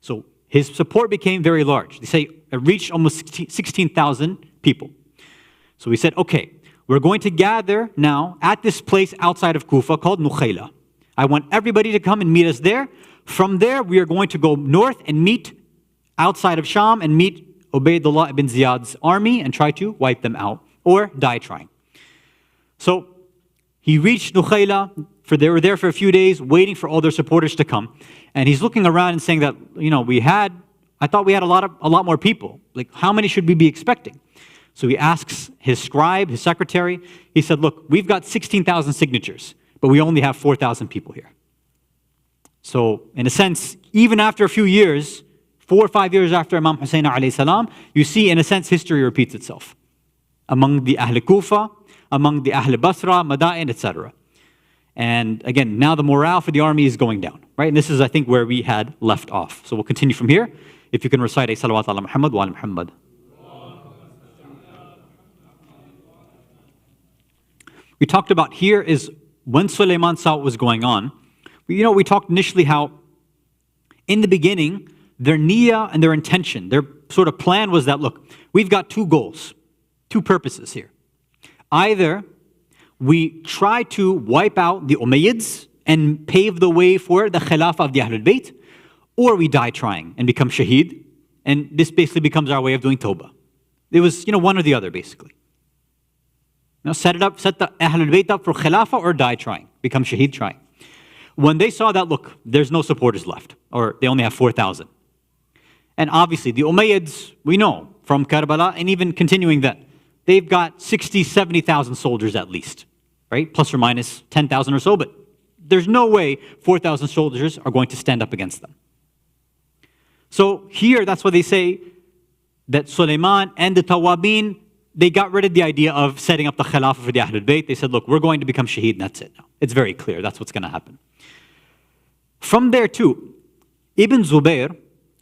So his support became very large. They say it reached almost 16,000 people. So he said, okay, we're going to gather now at this place outside of Kufa called Nukhayla. I want everybody to come and meet us there. From there, we are going to go north and meet outside of Sham and meet Ubaydullah ibn Ziyad's army and try to wipe them out or die trying. So he reached Nukhayla. They were there for a few days waiting for all their supporters to come. And he's looking around and saying that, I thought we had a lot more people. Like, how many should we be expecting? So he asks his scribe, his secretary. He said, look, we've got 16,000 signatures, but we only have 4,000 people here. So in a sense, even after a few years, 4 or 5 years after Imam Hussein alayhi salam, you see, in a sense, history repeats itself. Among the Ahl Kufa, among the Ahl Basra, Madain, etc. And again, now the morale for the army is going down, right? And this is, I think, where we had left off. So we'll continue from here. If you can recite a salawat ala Muhammad wa ala Muhammad. we talked about here is when Suleiman saw what was going on. We talked initially how in the beginning, their niyyah and their intention, their sort of plan was that, look, we've got two goals, two purposes here. Either we try to wipe out the Umayyads and pave the way for the Khilafah of the Ahlul Bayt, or we die trying and become shaheed, and this basically becomes our way of doing tawbah. It was, one or the other, basically. Set the Ahlul Bayt up for Khilafah or die trying, become shaheed trying. When they saw that, look, there's no supporters left, or they only have 4,000. And obviously, the Umayyads, we know from Karbala, and even continuing that, they've got 60, 70,000 soldiers at least, right? Plus or minus 10,000 or so, but there's no way 4,000 soldiers are going to stand up against them. So here, that's why they say that Suleiman and the Tawabin, they got rid of the idea of setting up the Khilafah for the Ahlul Bayt. They said, look, we're going to become shaheed, and that's it now. It's very clear, that's what's going to happen. From there too, Ibn Zubayr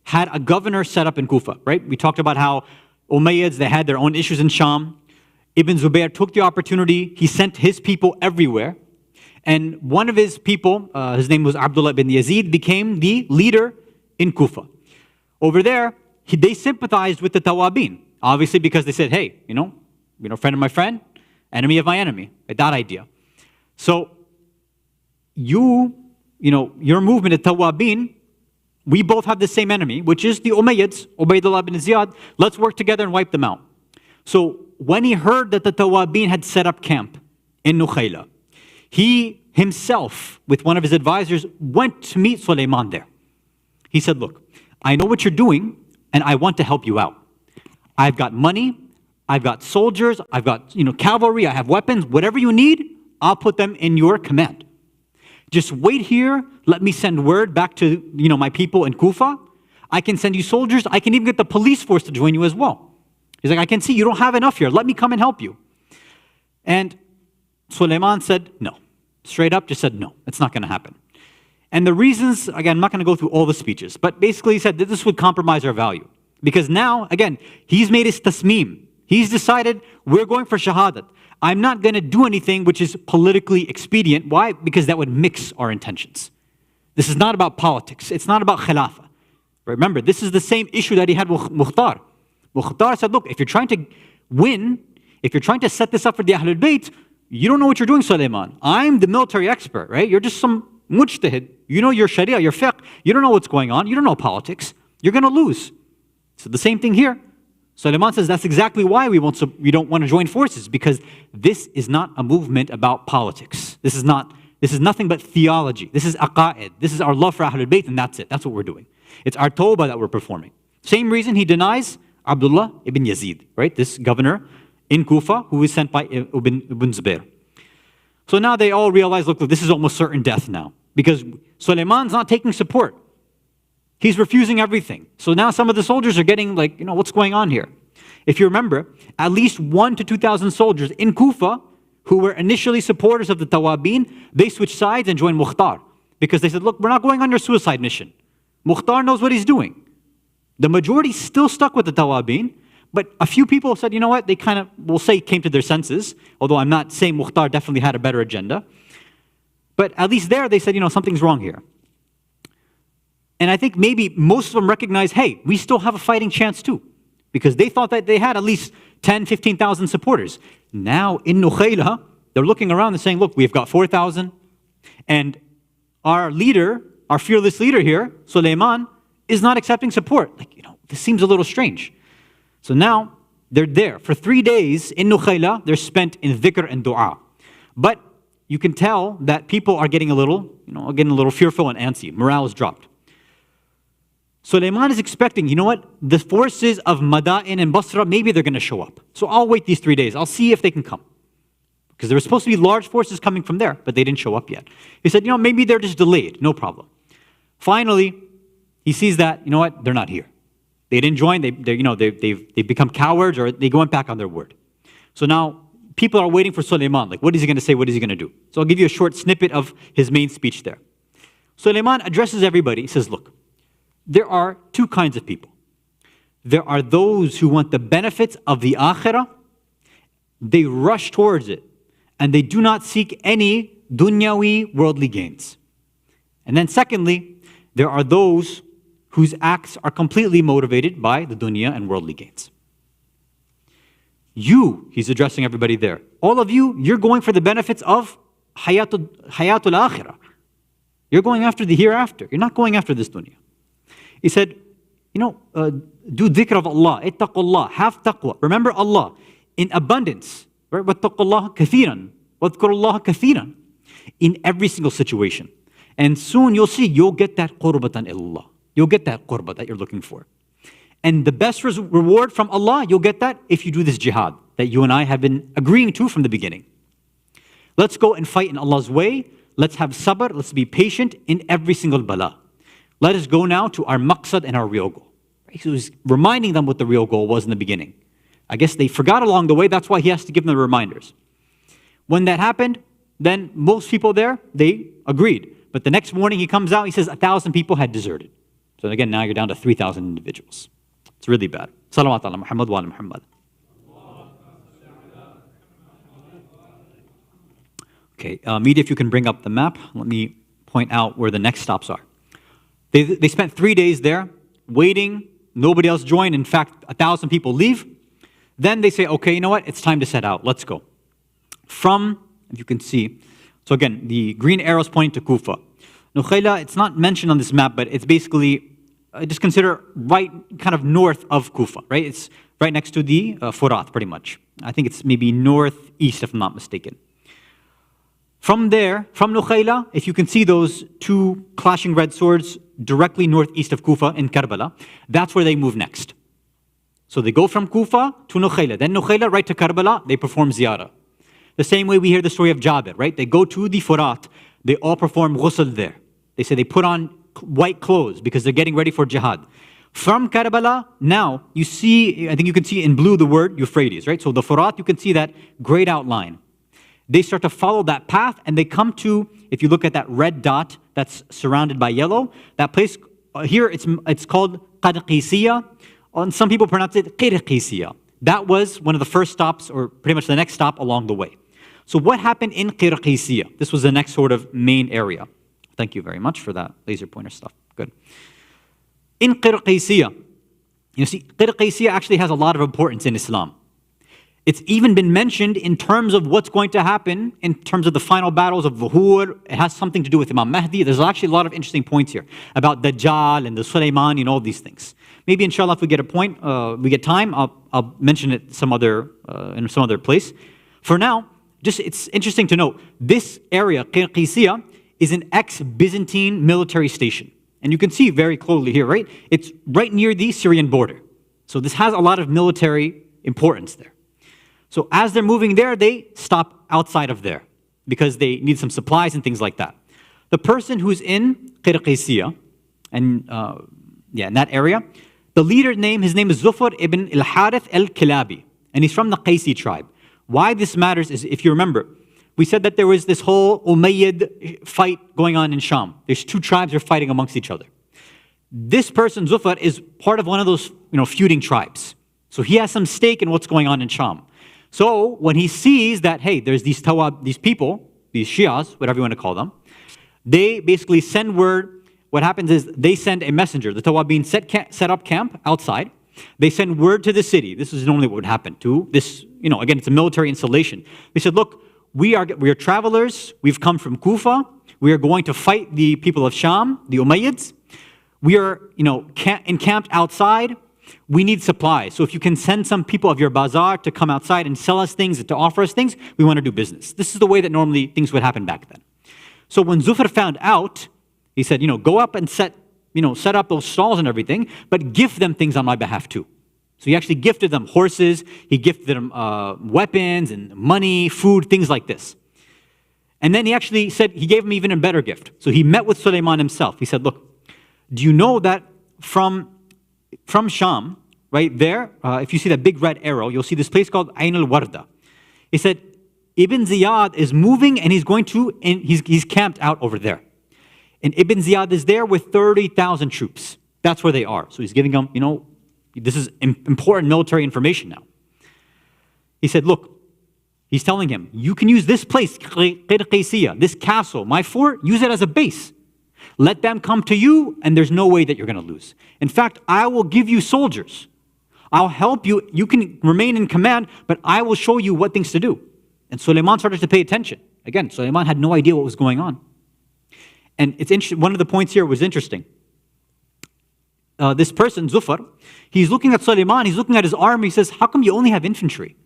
had a governor set up in Kufa, right? We talked about how Umayyads, they had their own issues in Sham. Ibn Zubayr took the opportunity, he sent his people everywhere. And one of his people, his name was Abdullah ibn Yazid, became the leader in Kufa. Over there, they sympathized with the Tawabin, obviously because they said, hey, friend of my friend, enemy of my enemy, like that idea. So your movement at Tawabin, we both have the same enemy, which is the Umayyads, Ubaydullah ibn Ziyad. Let's work together and wipe them out. So when he heard that the Tawabin had set up camp in Nukhayla, he himself, with one of his advisors, went to meet Suleiman there. He said, look, I know what you're doing, and I want to help you out. I've got money, I've got soldiers, I've got cavalry, I have weapons, whatever you need, I'll put them in your command. Just wait here, let me send word back to my people in Kufa. I can send you soldiers, I can even get the police force to join you as well. He's like, I can see you don't have enough here, let me come and help you. And Suleiman said no. Straight up just said no, it's not going to happen. And the reasons, again, I'm not going to go through all the speeches, but basically he said that this would compromise our value. Because now, again, he's made his tasmeem. He's decided we're going for shahadat. I'm not going to do anything which is politically expedient. Why? Because that would mix our intentions. This is not about politics. It's not about khilafah. Remember, this is the same issue that he had with Mukhtar. Mukhtar said, look, if you're trying to win, if you're trying to set this up for the Ahlul Bayt, you don't know what you're doing, Suleiman. I'm the military expert, right? You're just some mujtahid. You know your sharia, your fiqh. You don't know what's going on. You don't know politics. You're going to lose. So the same thing here. Suleiman says that's exactly why we don't want to join forces, because this is not a movement about politics. This is nothing but theology. This is aqa'id. This is our love for Ahlul Bayt, and that's it. That's what we're doing. It's our tawbah that we're performing. Same reason he denies Abdullah ibn Yazid, right? This governor in Kufa who is sent by Ibn Zubayr. So now they all realize, look, this is almost certain death now, because Suleiman's not taking support. He's refusing everything. So now some of the soldiers are getting like, what's going on here? If you remember, at least 1,000 to 2,000 soldiers in Kufa who were initially supporters of the Tawabin, they switched sides and joined Mukhtar. Because they said, look, we're not going on your suicide mission. Mukhtar knows what he's doing. The majority still stuck with the Tawabin, but a few people said, you know what, they kind of, we'll say, came to their senses, although I'm not saying Mukhtar definitely had a better agenda. But at least there they said, something's wrong here. And I think maybe most of them recognize, hey, we still have a fighting chance too. Because they thought that they had at least 10, 15,000 supporters. Now in Nukhayla, they're looking around and saying, look, we've got 4,000. And our leader, our fearless leader here, Suleiman, is not accepting support. This seems a little strange. So now they're there. For 3 days in Nukhayla, they're spent in dhikr and dua. But you can tell that people are getting a little fearful and antsy. Morale is dropped. Suleiman is expecting, the forces of Madain and Basra, maybe they're going to show up. So I'll wait these 3 days. I'll see if they can come. Because there were supposed to be large forces coming from there, but they didn't show up yet. He said, maybe they're just delayed. No problem. Finally, he sees that, they're not here. They didn't join. They've become cowards, or they went back on their word. So now people are waiting for Suleiman. What is he going to say? What is he going to do? So I'll give you a short snippet of his main speech there. Suleiman addresses everybody. He says, look, there are two kinds of people. There are those who want the benefits of the akhirah. They rush towards it and they do not seek any dunyawi worldly gains. And then secondly, there are those whose acts are completely motivated by the dunya and worldly gains. You, he's addressing everybody there. All of you, you're going for the benefits of hayatul akhirah. You're going after the hereafter. You're not going after this dunya. He said, do dhikr of Allah, ittaqullah, have taqwa. Remember Allah in abundance. Right? Wattaqullah kathiran, wadhkurullah kathiran. In every single situation. And soon you'll see, you'll get that qurbatan ilallah. You'll get that qurba that you're looking for. And the best reward from Allah, you'll get that if you do this jihad that you and I have been agreeing to from the beginning. Let's go and fight in Allah's way. Let's have sabr. Let's be patient in every single bala. Let us go now to our maqsad and our real goal. Right? So he's reminding them what the real goal was in the beginning. I guess they forgot along the way. That's why he has to give them the reminders. When that happened, then most people there, they agreed. But the next morning he comes out, he says 1,000 people had deserted. So again, now you're down to 3,000 individuals. It's really bad. Salawat ala Muhammad wa ala Muhammad. Okay, media, if you can bring up the map, let me point out where the next stops are. They spent 3 days there, waiting, nobody else joined. In fact, 1,000 people leave. Then they say, okay, you know what, it's time to set out, let's go. From, if you can see, so again, the green arrows pointing to Kufa. Nukhayla, it's not mentioned on this map, but it's basically, just consider right kind of north of Kufa, right? It's right next to the Furat, pretty much. I think it's maybe northeast, if I'm not mistaken. From there, from Nukhayla, if you can see those two clashing red swords directly northeast of Kufa in Karbala, that's where they move next. So they go from Kufa to Nukhayla. Then Nukhayla, right to Karbala, they perform Ziyarat. The same way we hear the story of Jabir, right? They go to the Furat, they all perform ghusl there. They say they put on white clothes because they're getting ready for jihad. From Karbala, now you see, I think you can see in blue the word Euphrates, right? So the Furat, you can see that grayed outline. They start to follow that path and they come to, if you look at that red dot that's surrounded by yellow, that place, here it's called Qadqisiya, and some people pronounce it Qirqisiya. That was one of the first stops, or pretty much the next stop along the way. So what happened in Qirqisiya? This was the next sort of main area. Thank you very much for that laser pointer stuff. Good. In Qirqisiya, you see, Qirqisiya actually has a lot of importance in Islam. It's even been mentioned in terms of what's going to happen in terms of the final battles of Zuhur. It has something to do with Imam Mahdi. There's actually a lot of interesting points here about Dajjal and the Sulaiman and all these things. Maybe inshallah if we get we get time, I'll mention it in some other place. For now, just it's interesting to note, this area, Qirqisiya, is an ex-Byzantine military station. And you can see very clearly here, right? It's right near the Syrian border. So this has a lot of military importance there. So as they're moving there, they stop outside of there because they need some supplies and things like that. The person who's in Qirqisiya, and in that area, the leader his name is Zufar ibn al-Harith al-Kilabi, and he's from the Qaisi tribe. Why this matters is, if you remember, we said that there was this whole Umayyad fight going on in Sham. There's two tribes that are fighting amongst each other. This person, Zufar, is part of one of those feuding tribes. So he has some stake in what's going on in Sham. So when he sees that, hey, there's these people, these Shias, whatever you want to call them, they basically send word. What happens is they send a messenger. The Tawabin set up camp outside. They send word to the city. This is normally what would happen to this, again, it's a military installation. They said, look, we are travelers. We've come from Kufa. We are going to fight the people of Sham, the Umayyads. We are, encamped outside. We need supplies. So if you can send some people of your bazaar to come outside and sell us things, to offer us things, we want to do business. This is the way that normally things would happen back then. So when Zufar found out, he said, go up and set up those stalls and everything, but gift them things on my behalf too. So he actually gifted them horses, he gifted them weapons and money, food, things like this. And then he actually said, he gave him even a better gift. So he met with Sulaiman himself. He said, look, do you know that from Sham, right there, if you see that big red arrow, you'll see this place called Ain al-Warda. He said, Ibn Ziyad is moving and he's camped out over there. And Ibn Ziyad is there with 30,000 troops. That's where they are. So he's giving them, this is important military information now. He said, look, He's telling him, you can use this place, this castle, my fort, use it as a base. Let them come to you, and there's no way that you're going to lose. In fact, I will give you soldiers. I'll help you. You can remain in command, but I will show you what things to do. And Sulaiman started to pay attention. Again, Sulaiman had no idea what was going on. And it's interesting. One of the points here was interesting. This person, Zufar, he's looking at Sulaiman, he's looking at his army, he says, how come you only have infantry?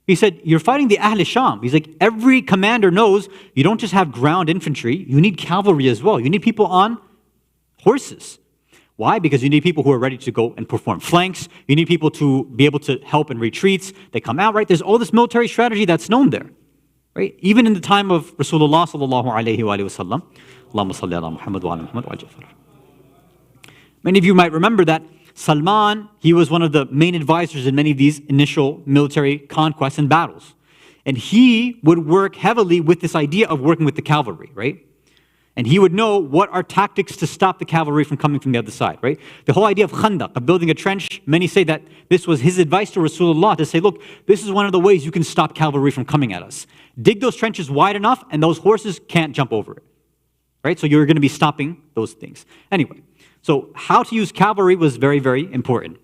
He said, you're fighting the Ahl Sham. He's like, every commander knows you don't just have ground infantry, you need cavalry as well. You need people on horses. Why? Because you need people who are ready to go and perform flanks. You need people to be able to help in retreats. They come out, right? There's all this military strategy that's known there, right? Even in the time of Rasulullah sallallahu alayhi wa sallam. Allahumma salli ala Muhammad wa ala Muhammad wa Jafar. Many of you might remember that Salman, he was one of the main advisors in many of these initial military conquests and battles. And he would work heavily with this idea of working with the cavalry, right? And he would know what are tactics to stop the cavalry from coming from the other side, right? The whole idea of khandaq, of building a trench, many say that this was his advice to Rasulullah to say, look, this is one of the ways you can stop cavalry from coming at us. Dig those trenches wide enough and those horses can't jump over it, right? So you're going to be stopping those things. Anyway, so how to use cavalry was very, very important.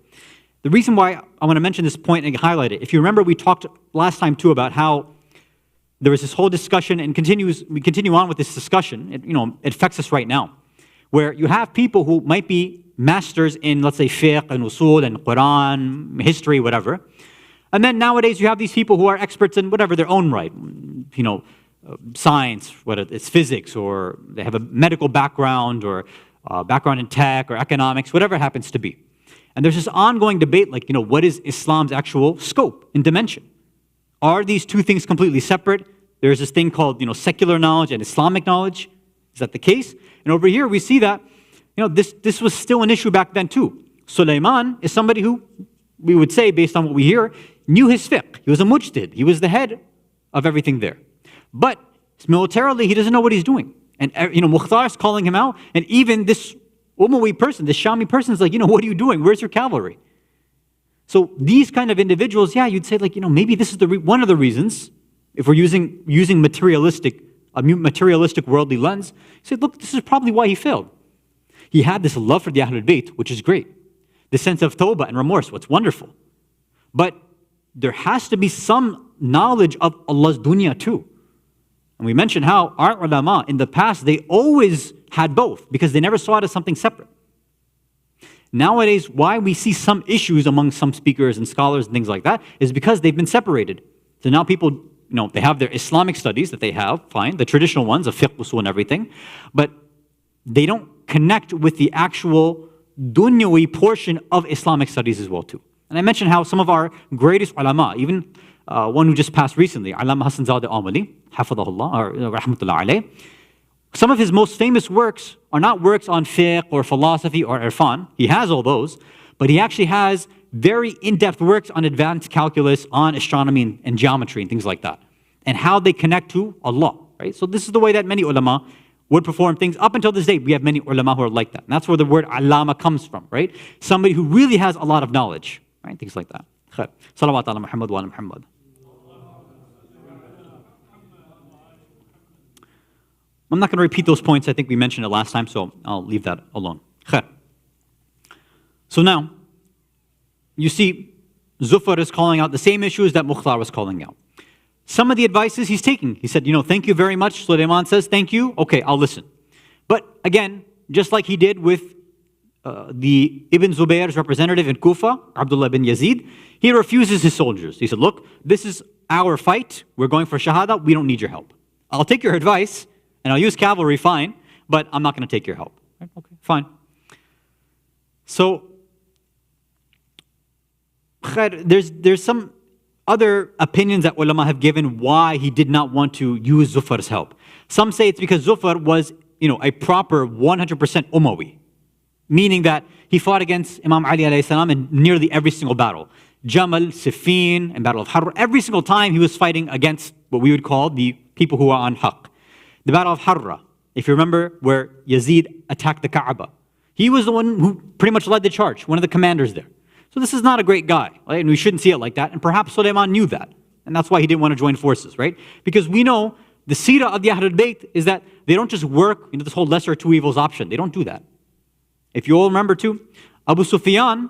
The reason why I want to mention this point and highlight it, if you remember, we talked last time too about how there was this whole discussion, and we continue on with this discussion. It affects us right now, where you have people who might be masters in, let's say, fiqh and usul and Quran, history, whatever. And then nowadays you have these people who are experts in whatever their own right, science, whether it's physics, or they have a medical background, or background in tech or economics, whatever it happens to be. And there's this ongoing debate, like, what is Islam's actual scope and dimension? Are these two things completely separate? There's this thing called, secular knowledge and Islamic knowledge. Is that the case? And over here we see that, this was still an issue back then too. Sulaiman is somebody who, we would say, based on what we hear, knew his fiqh. He was a mujtahid. He was the head of everything there. But militarily, he doesn't know what he's doing. And, Mukhtar is calling him out. And even this Umayyad person, this Shami person is like, what are you doing? Where's your cavalry? So these kind of individuals, you'd say, like, maybe this is one of the reasons, if we're using materialistic worldly lens, say, look, this is probably why he failed. He had this love for the Ahlul Bayt, which is great. The sense of tawbah and remorse, what's wonderful. But there has to be some knowledge of Allah's dunya too. And we mentioned how our ulama in the past, they always had both because they never saw it as something separate. Nowadays, why we see some issues among some speakers and scholars and things like that is because they've been separated. So now people, they have their Islamic studies that they have, fine, the traditional ones of fiqh, usul and everything, but they don't connect with the actual dunyawi portion of Islamic studies as well too. And I mentioned how some of our greatest ulama, even one who just passed recently, Allama Hasan Amali, hafidhahullah, or rahmatullah alayh, some of his most famous works are not works on fiqh or philosophy or irfan. He has all those, but he actually has very in-depth works on advanced calculus, on astronomy and geometry and things like that, and how they connect to Allah, right? So this is the way that many ulama would perform things. Up until this day, we have many ulama who are like that. And that's where the word allama comes from, right? Somebody who really has a lot of knowledge, right? Things like that. Khair. Salawat ala Muhammad wa ala Muhammad. I'm not going to repeat those points. I think we mentioned it last time, so I'll leave that alone. Khair. So now, you see, Zufar is calling out the same issues that Mukhtar was calling out. Some of the advices he's taking. He said, thank you very much. Sulaiman says, thank you. Okay, I'll listen. But again, just like he did with the Ibn Zubayr's representative in Kufa, Abdullah bin Yazid, he refuses his soldiers. He said, look, this is our fight. We're going for Shahada. We don't need your help. I'll take your advice, and I'll use cavalry, fine, but I'm not going to take your help. Right? Okay, fine. So, there's some other opinions that ulama have given why he did not want to use Zufar's help. Some say it's because Zufar was, a proper 100% Umawi, meaning that he fought against Imam Ali alayhi salam in nearly every single battle. Jamal, Siffin, and Battle of Harra, every single time he was fighting against what we would call the people who are on haqq. The Battle of Harra, if you remember, where Yazid attacked the Kaaba. He was the one who pretty much led the charge, one of the commanders there. So this is not a great guy, right? And we shouldn't see it like that. And perhaps Sulaiman knew that. And that's why he didn't want to join forces, right? Because we know the seerah of the Ahlul Bayt is that they don't just work, this whole lesser of two evils option. They don't do that. If you all remember too, Abu Sufyan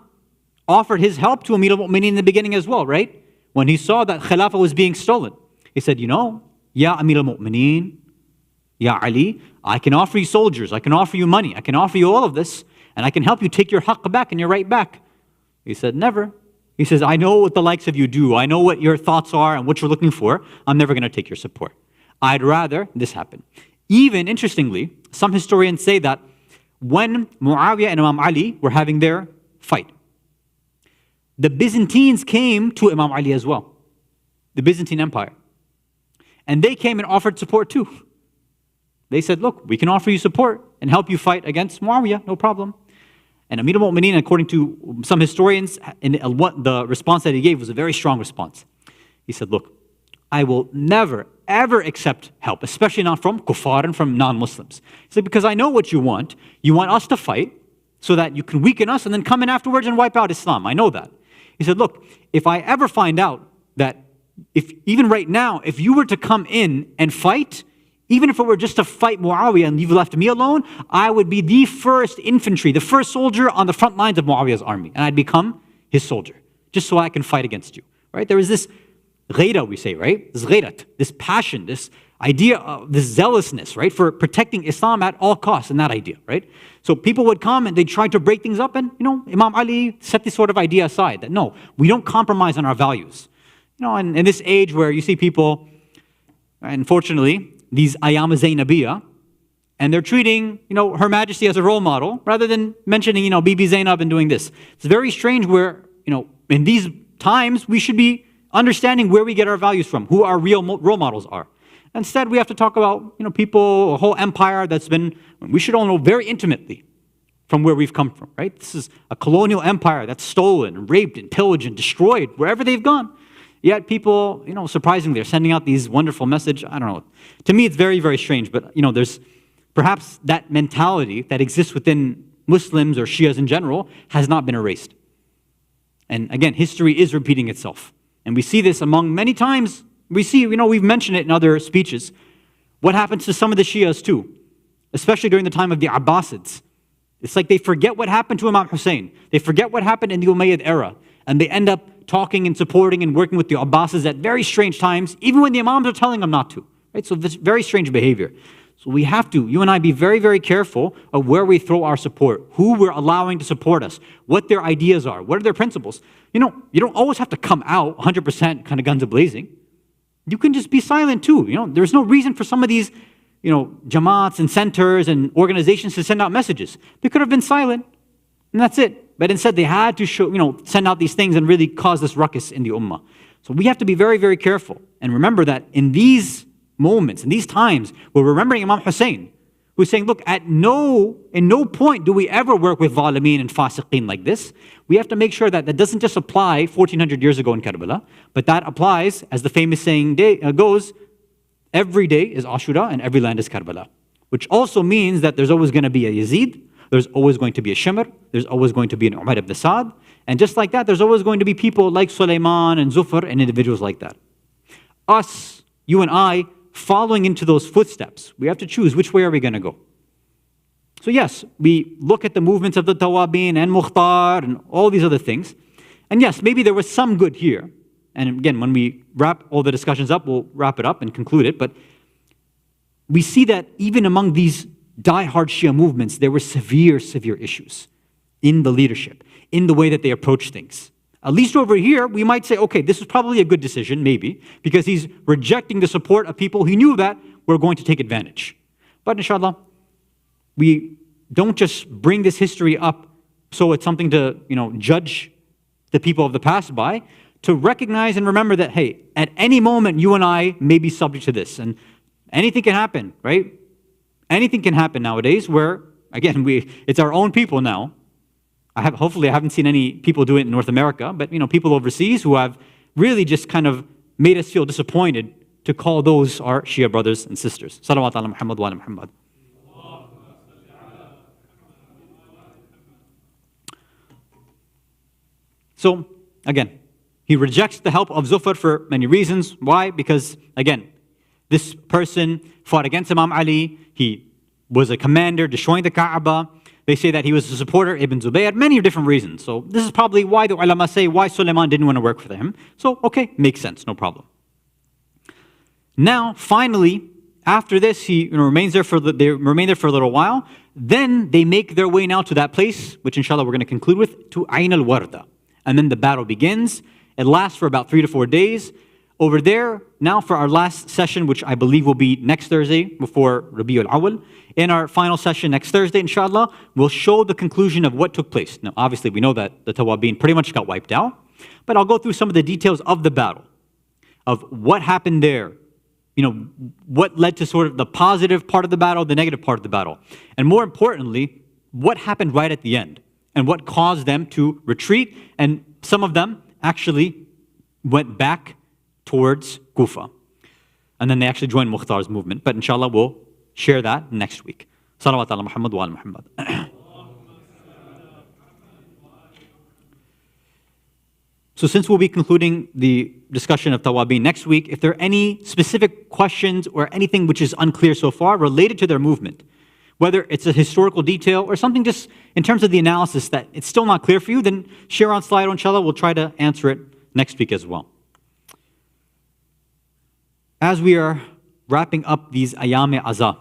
offered his help to Amir al-Mu'mineen in the beginning as well, right? When he saw that Khilafah was being stolen. He said, Ya Amir al-Mu'mineen, Ya Ali, I can offer you soldiers, I can offer you money, I can offer you all of this, and I can help you take your haqq back and your right back. He said, never. He says, I know what the likes of you do. I know what your thoughts are and what you're looking for. I'm never going to take your support. I'd rather this happen. Even, interestingly, some historians say that when Muawiyah and Imam Ali were having their fight, the Byzantines came to Imam Ali as well, the Byzantine Empire. And they came and offered support too. They said, look, we can offer you support and help you fight against Muawiyah, no problem. And Amir al-Mu'mineen, according to some historians, the response that he gave was a very strong response. He said, look, I will never, ever accept help, especially not from kuffar and from non-Muslims. He said, because I know what you want. You want us to fight so that you can weaken us and then come in afterwards and wipe out Islam. I know that. He said, look, if I ever find out that, even right now, if you were to come in and fight, even if it were just to fight Muawiyah and you've left me alone, I would be the first infantry, the first soldier on the front lines of Muawiyah's army. And I'd become his soldier, just so I can fight against you. Right? There is this ghayra, we say, right? This ghayrat, this passion, this idea of this zealousness, right? For protecting Islam at all costs, and that idea, right? So people would come and they try to break things up, and Imam Ali set this sort of idea aside, that no, we don't compromise on our values. And in this age where you see people, unfortunately, these ayam Zainabiyya, and they're treating, Her Majesty as a role model, rather than mentioning, Bibi Zainab and doing this. It's very strange where, in these times, we should be understanding where we get our values from, who our real role models are. Instead, we have to talk about, people, a whole empire we should all know very intimately from where we've come from, right? This is a colonial empire that's stolen, and raped, and pillaged, and destroyed wherever they've gone. Yet people, surprisingly, are sending out these wonderful messages. I don't know. To me, it's very, very strange. But, there's perhaps that mentality that exists within Muslims or Shias in general has not been erased. And again, history is repeating itself. And we see this among many times. We see, we've mentioned it in other speeches. What happens to some of the Shias too, especially during the time of the Abbasids. It's like they forget what happened to Imam Hussein. They forget what happened in the Umayyad era. And they end up talking and supporting and working with the Abbasids at very strange times, even when the Imams are telling them not to. Right? So this very strange behavior. So we have to, you and I, be very, very careful of where we throw our support, who we're allowing to support us, what their ideas are, what are their principles. You don't always have to come out 100% kind of guns a-blazing. You can just be silent too. There's no reason for some of these, jamaats and centers and organizations to send out messages. They could have been silent, and that's it. But instead, they had to show, send out these things and really cause this ruckus in the ummah. So we have to be very, very careful. And remember that in these moments, in these times, we're remembering Imam Hussein, who's saying, look, in no point do we ever work with zalimeen and fasiqeen like this. We have to make sure that doesn't just apply 1400 years ago in Karbala, but that applies, as the famous saying goes, every day is Ashura and every land is Karbala. Which also means that there's always going to be a Yazid, there's always going to be a Shimr, there's always going to be an Umar ibn Sa'd, and just like that, there's always going to be people like Sulaiman and Zufar and individuals like that. Us, you and I, following into those footsteps, we have to choose which way are we going to go. So yes, we look at the movements of the Tawabin and Mukhtar and all these other things, and yes, maybe there was some good here, and again, when we wrap all the discussions up, we'll wrap it up and conclude it, but we see that even among these die-hard Shia movements, there were severe, severe issues in the leadership, in the way that they approach things. At least over here, we might say, okay, this is probably a good decision, maybe, because he's rejecting the support of people he knew that were going to take advantage. But inshallah, we don't just bring this history up so it's something to, judge the people of the past by, to recognize and remember that, hey, at any moment, you and I may be subject to this, and anything can happen, right? Anything can happen nowadays where, again, it's our own people now. Hopefully I haven't seen any people do it in North America, but people overseas who have really just kind of made us feel disappointed to call those our Shia brothers and sisters. Salawat ala Muhammad wa ala Muhammad. So, again, He rejects the help of Zufar for many reasons. Why? Because, again, this person fought against Imam Ali. He was a commander destroying the Kaaba. They say that he was a supporter, Ibn Zubayr, many different reasons. So this is probably why the ulama say why Suleiman didn't want to work for him. So, okay, makes sense, no problem. Now, finally, after this, he remains there they remain there for a little while. Then they make their way now to that place, which inshallah we're going to conclude with, to Ain al-Warda. And then the battle begins. It lasts for about 3 to 4 days. Over there, now for our last session, which I believe will be next Thursday before Rabi al-Awwal, in our final session next Thursday, inshallah, we'll show the conclusion of what took place. Now, obviously, we know that the Tawabin pretty much got wiped out, but I'll go through some of the details of the battle, of what happened there, what led to sort of the positive part of the battle, the negative part of the battle, and more importantly, what happened right at the end, and what caused them to retreat, and some of them actually went back towards Kufa. And then they actually joined Mukhtar's movement. But inshallah, we'll share that next week. Salawat ala Muhammad wa ala Muhammad. So since we'll be concluding the discussion of Tawabin next week, if there are any specific questions or anything which is unclear so far related to their movement, whether it's a historical detail or something just in terms of the analysis that it's still not clear for you, then share on Slido, inshallah. We'll try to answer it next week as well. As we are wrapping up these Ayam-e-Aza,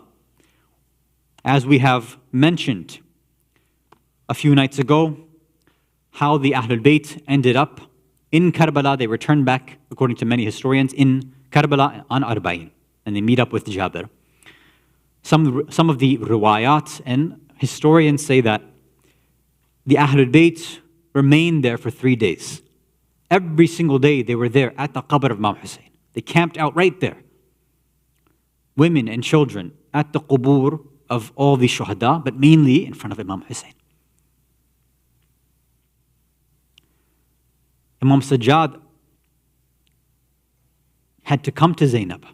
as we have mentioned a few nights ago, how the Ahlul Bayt ended up in Karbala. They returned back, according to many historians, in Karbala on Arba'in, and they meet up with Jabir. Some of the riwayat and historians say that the Ahlul Bayt remained there for 3 days. Every single day they were there at the qabr of Imam Hussein. They camped out right there. Women and children at the qubur of all the shuhada, but mainly in front of Imam Hussein. Imam Sajjad had to come to Zainab.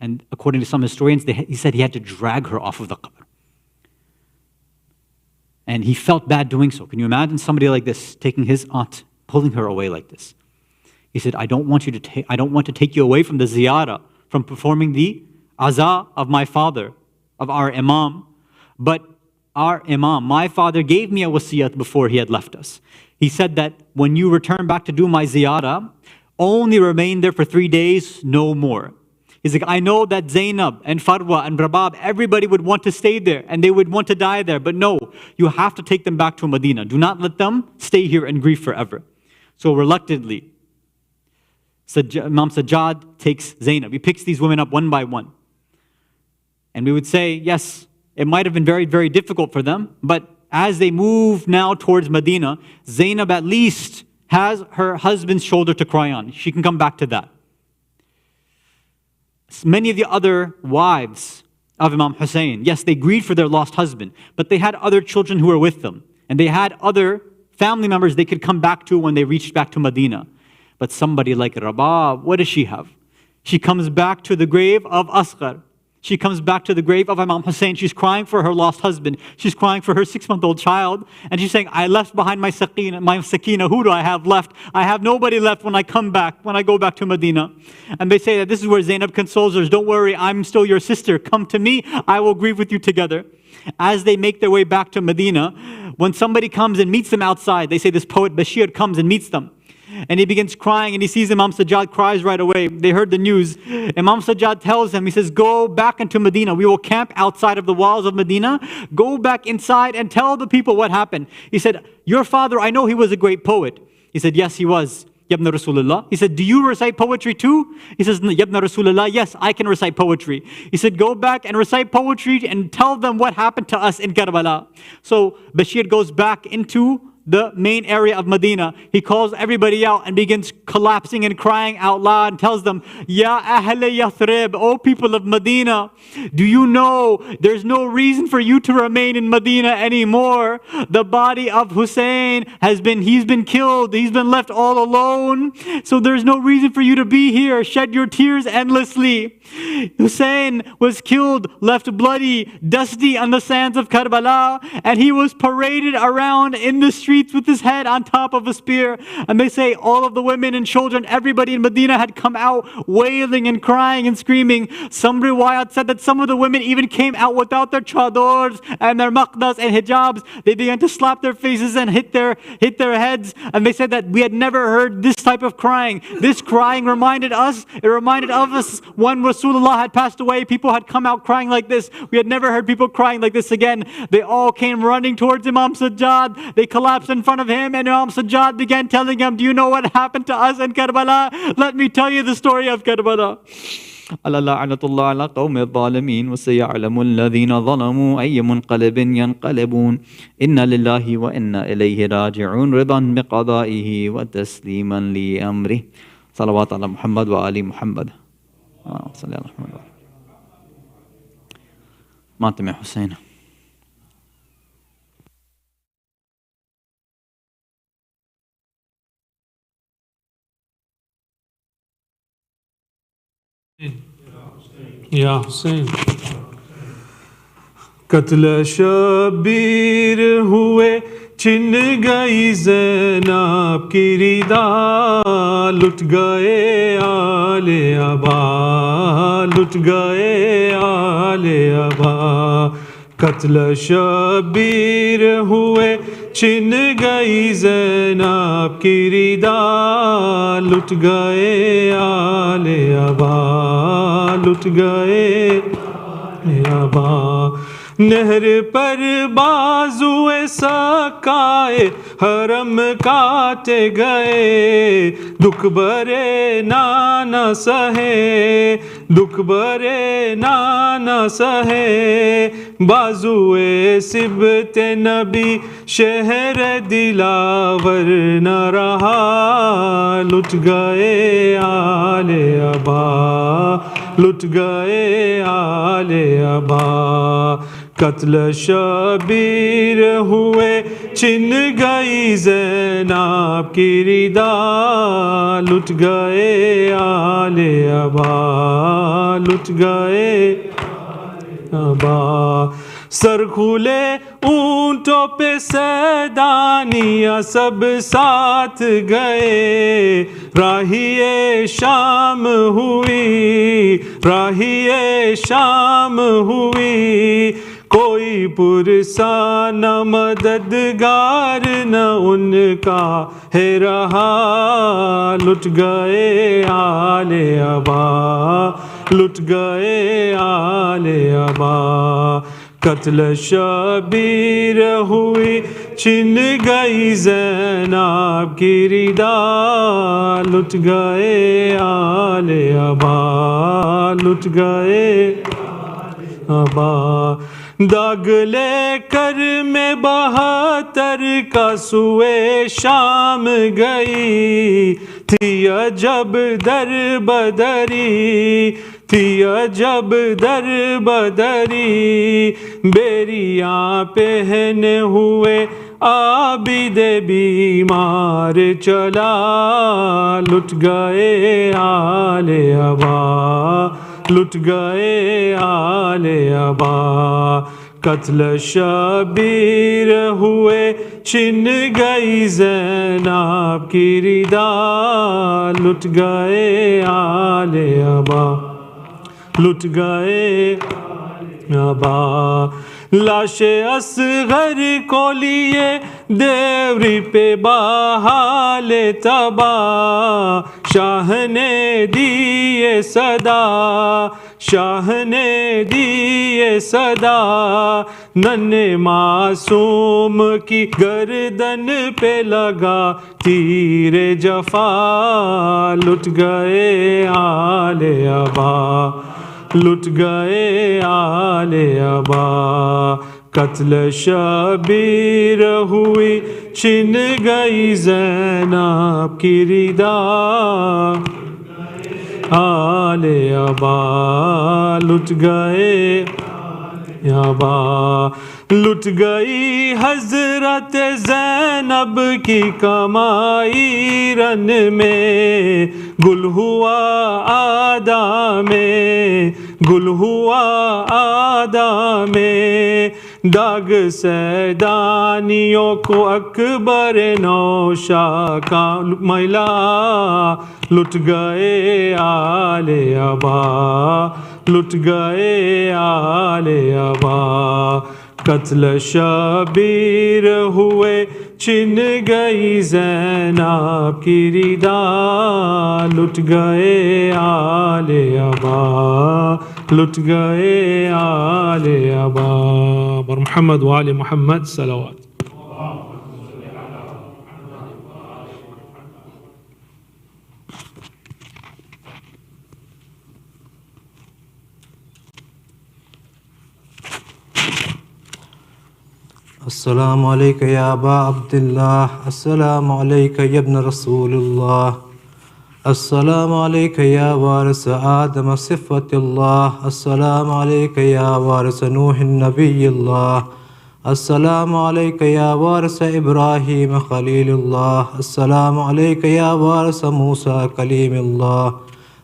And according to some historians, he said he had to drag her off of the qabr. And he felt bad doing so. Can you imagine somebody like this taking his aunt, pulling her away like this? He said, I don't want to take you away from the ziyarah, from performing the aza of my father, of our imam. But our imam, my father, gave me a wasiyat before he had left us. He said that when you return back to do my ziyarah, only remain there for 3 days, no more. He's like, I know that Zainab and Farwa and Rabab, everybody would want to stay there and they would want to die there. But no, you have to take them back to Medina. Do not let them stay here and grieve forever. So reluctantly, Imam Sajjad takes Zainab. He picks these women up one by one. And we would say, yes, it might have been very, very difficult for them, but as they move now towards Medina, Zainab at least has her husband's shoulder to cry on. She can come back to that. Many of the other wives of Imam Hussein, yes, they grieved for their lost husband, but they had other children who were with them, and they had other family members they could come back to when they reached back to Medina. But somebody like Rabab, what does she have? She comes back to the grave of Asghar. She comes back to the grave of Imam Hussein. She's crying for her lost husband. She's crying for her 6-month-old child. And she's saying, I left behind my sakina. Who do I have left? I have nobody left when I come back, when I go back to Medina. And they say that this is where Zainab consoles her. Don't worry, I'm still your sister. Come to me. I will grieve with you together. As they make their way back to Medina, when somebody comes and meets them outside, they say this poet Bashir comes and meets them. And he begins crying and he sees Imam Sajjad, cries right away. They heard the news. Imam Sajjad tells him, he says, go back into Medina. We will camp outside of the walls of Medina. Go back inside and tell the people what happened. He said, your father, I know he was a great poet. He said, yes, he was. Yabna Rasulullah. He said, do you recite poetry too? He says, Yabna Rasulullah, yes, I can recite poetry. He said, go back and recite poetry and tell them what happened to us in Karbala. So Bashir goes back into the main area of Medina. He calls everybody out and begins collapsing and crying out loud and tells them, Ya Ahl Yathrib, O people of Medina, do you know there's no reason for you to remain in Medina anymore? The body of Hussein he's been killed, he's been left all alone, so there's no reason for you to be here. Shed your tears endlessly. Hussein was killed, left bloody, dusty on the sands of Karbala, and he was paraded around in the streets streets with his head on top of a spear. And they say all of the women and children, everybody in Medina had come out wailing and crying and screaming. Some riwayat said that some of the women even came out without their chadors and their maqdas and hijabs. They began to slap their faces and hit their heads. And they said that we had never heard this type of crying. This crying reminded us of us when Rasulullah had passed away. People had come out crying like this. We had never heard people crying like this again. They all came running towards Imam Sajjad. They collapsed in front of him, and Imam Sajjad began telling him, do you know what happened to us in Karbala? Let me tell you the story of Karbala. ألا لعنة الله على قوم الظالمين وسيعلم الذين ظلموا أي منقلب ينقلبون إنا لله وإنا إليه راجعون رضا بقضائه وتسليما لأمره صلوات على محمد وآل محمد صلى الله عليه وسلم. ماتم حسين. یا حسین. قتل شبیر ہوئے چھن گئی زینب کی ردا لٹ گئے آل ابا لٹ گئے آل ابا. قتل شبیر ہوئے چھن گئی زینب کی ردا لٹ گئے آل ابا لٹ گئے ابا. نہر پر بازوئے سکائے حرم کاٹے گئے دکھ برے نانا سہے دکھ برے نانا سہے. بازوئے سبت نبی شہر دلاور نہ رہا لٹ گئے آل ابا لٹ گئے آل ابا. قتل شبیر ہوئے چھن گئی زینب کی ردا لٹ گئے آل ابا لٹ گئے ابا. سر کھولے اونٹوں پہ سیدانیاں سب ساتھ گئے راہی شام ہوئی راہی شام ہوئی. کوئی پرسا نہ مددگار نہ ان کا ہے رہا لٹ گئے آل ابا لٹ گئے آل ابا. قتل شبیر ہوئی چھن گئی زینب کی ردا لٹ گئے آل ابا لٹ گئے ابا. داغ لے کر میں 72 کا سوئے شام گئی تھی عجب در بدری تھی عجب در بدری. بیریاں پہنے ہوئے عابد بیمار چلا لٹ گئے آل ابا لٹ گئے آل ابا. قتل شبیر ہوئے چھن گئی زینب کی ردا لٹ گئے آل ابا لٹ گئے ابا. لاش اصغر کو لیے دیوری پہ بحال تباہ شاہ نے دیے صدا شاہ نے دیے صدا. نن معصوم کی گردن پہ لگا تیر جفا لٹ گئے آل ابا لٹ گئے آل ابا. قتل شبیر ہوئی چھن گئی زینب کی ردا آل ابا لٹ گئے ابا. لٹ گئی حضرت زینب کی کمائی رن میں گل ہوا آدھا میں گل ہوا آدھا میں. दाग सैदानियों को Akbar nausea का मैला लुट गए आले अबा, लुट गए आले अबा। कत्ल शबीर हुए छिन गई ज़ैनब की रिदा, लुट गए आले अबा, लुट गए आले अबा। बर मोहम्मद व आले मोहम्मद सलावत। अस्सलामु अलैका या अबा अब्दुल्लाह, अस्सलामु अलैका या इब्न रसूलुल्लाह, अस्सलामु अलैका या वारिस आदम सिफ़्वतुल्लाह, अस्सलामु अलैका या वारिस नूह नबिय्युल्लाह, अस्सलामु अलैका या वारिस इब्राहीम खलीलुल्लाह, अस्सलामु अलैका या वारिस मूसा कलीमुल्लाह,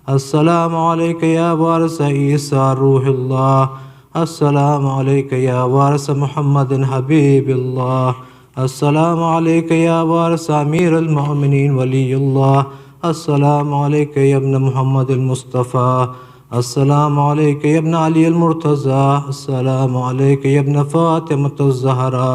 अस्सलामु अलैका या वारिस ईसा रूहुल्लाह, अस्सलामु अलैका या वारिस मुहम्मदिन हबीबिल्लाह, अस्सलामु अलैका या वारिस अमीरुल मोमिनीन वलीयुल्लाह, अस्सलामु अलैका या इब्न मुहम्मदिल मुस्तफ़ा, अस्सलामु अलैका या इब्न अलील मुर्तज़ा, अस्सलामु अलैका या इब्न फ़ातिमतुज़ ज़हरा,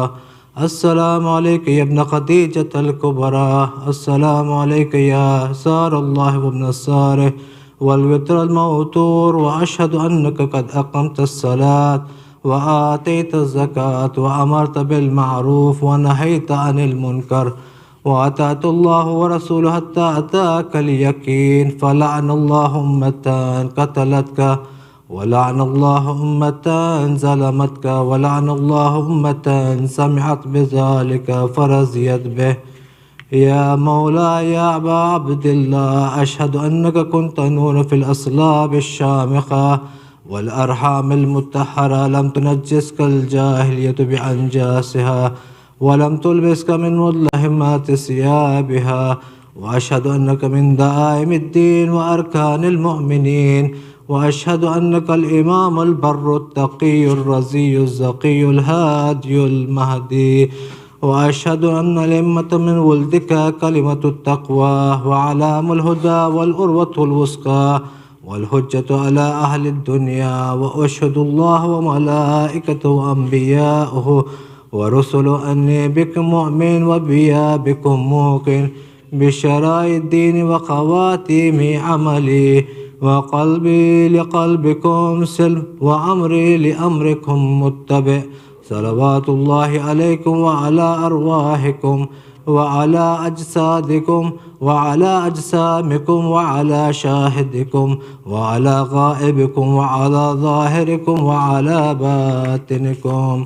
अस्सलामु अलैका या इब्न ख़दीजतल कुबरा, अस्सलामु अलैका या सारल्लाह व इब्न सारिह वल्वित्र मौतूर व अशहदु अन्नका क़द अक़मत सलात व आतैत ज़कात व अमरत बिल मारूफ व नहैत अनिल मुनकर व अताअतुल्लाह व रसूलुहु हत्ता अताकल यकीन फ़लअनल्लाहु उम्मतन क़तलतका व लअनल्लाहु उम्मतन ज़लमतका व लअनल्लाहु उम्मतन समिअत बिज़ालिका फ़रज़ियत बिह। या मौला या अबा अब्दुल्लाह, अशहदु अन्नका कुन्त नूरन फिल अस्लाब शामिखा वल अरहामिल मुत्तहरा, लम तुनज्जिसकल जाहिलियतु बिअंजासिहा व लम तुलबिसका मिन मुदलहिमाति सियाबिहा व अशहदु अन्नका मिन दाइमिद्दीन व अरकानिल मुअमिनीन व अशहदु अन्नकल इमामुल बर्रुत तक़ियुर रज़ियुज़ ज़क़ियुल हादियुल महदी व अशहदु अन्नल इम्मत मिन वल्दिका कलिमतुत तक़वा व अलामुल हुदा वल उर्वतुल वुस्क़ा वल हुज्जतु अला अहलिद दुनिया व अशहदुल्लाह व मलाइकतु व अंबियाउहु व रुसुलु अन्नी बिकुम मुअमिन व बिया बिकुम मूक़िन बिशराइद दीन व ख़वातीमि अमली व क़ल्बी लिक़ल्बिकुम सिल्म व अमरी लिअमरिकुम मुत्तबि। सलवातुल्लाहि अलैकुम व अला अरवाहिकुम व अला अजसादिकुम व अला अजसामिकुम व अला शाहिदिकुम व अला गाइबिकुम व अला ज़ाहिरिकुम व अला बातिनिकुम।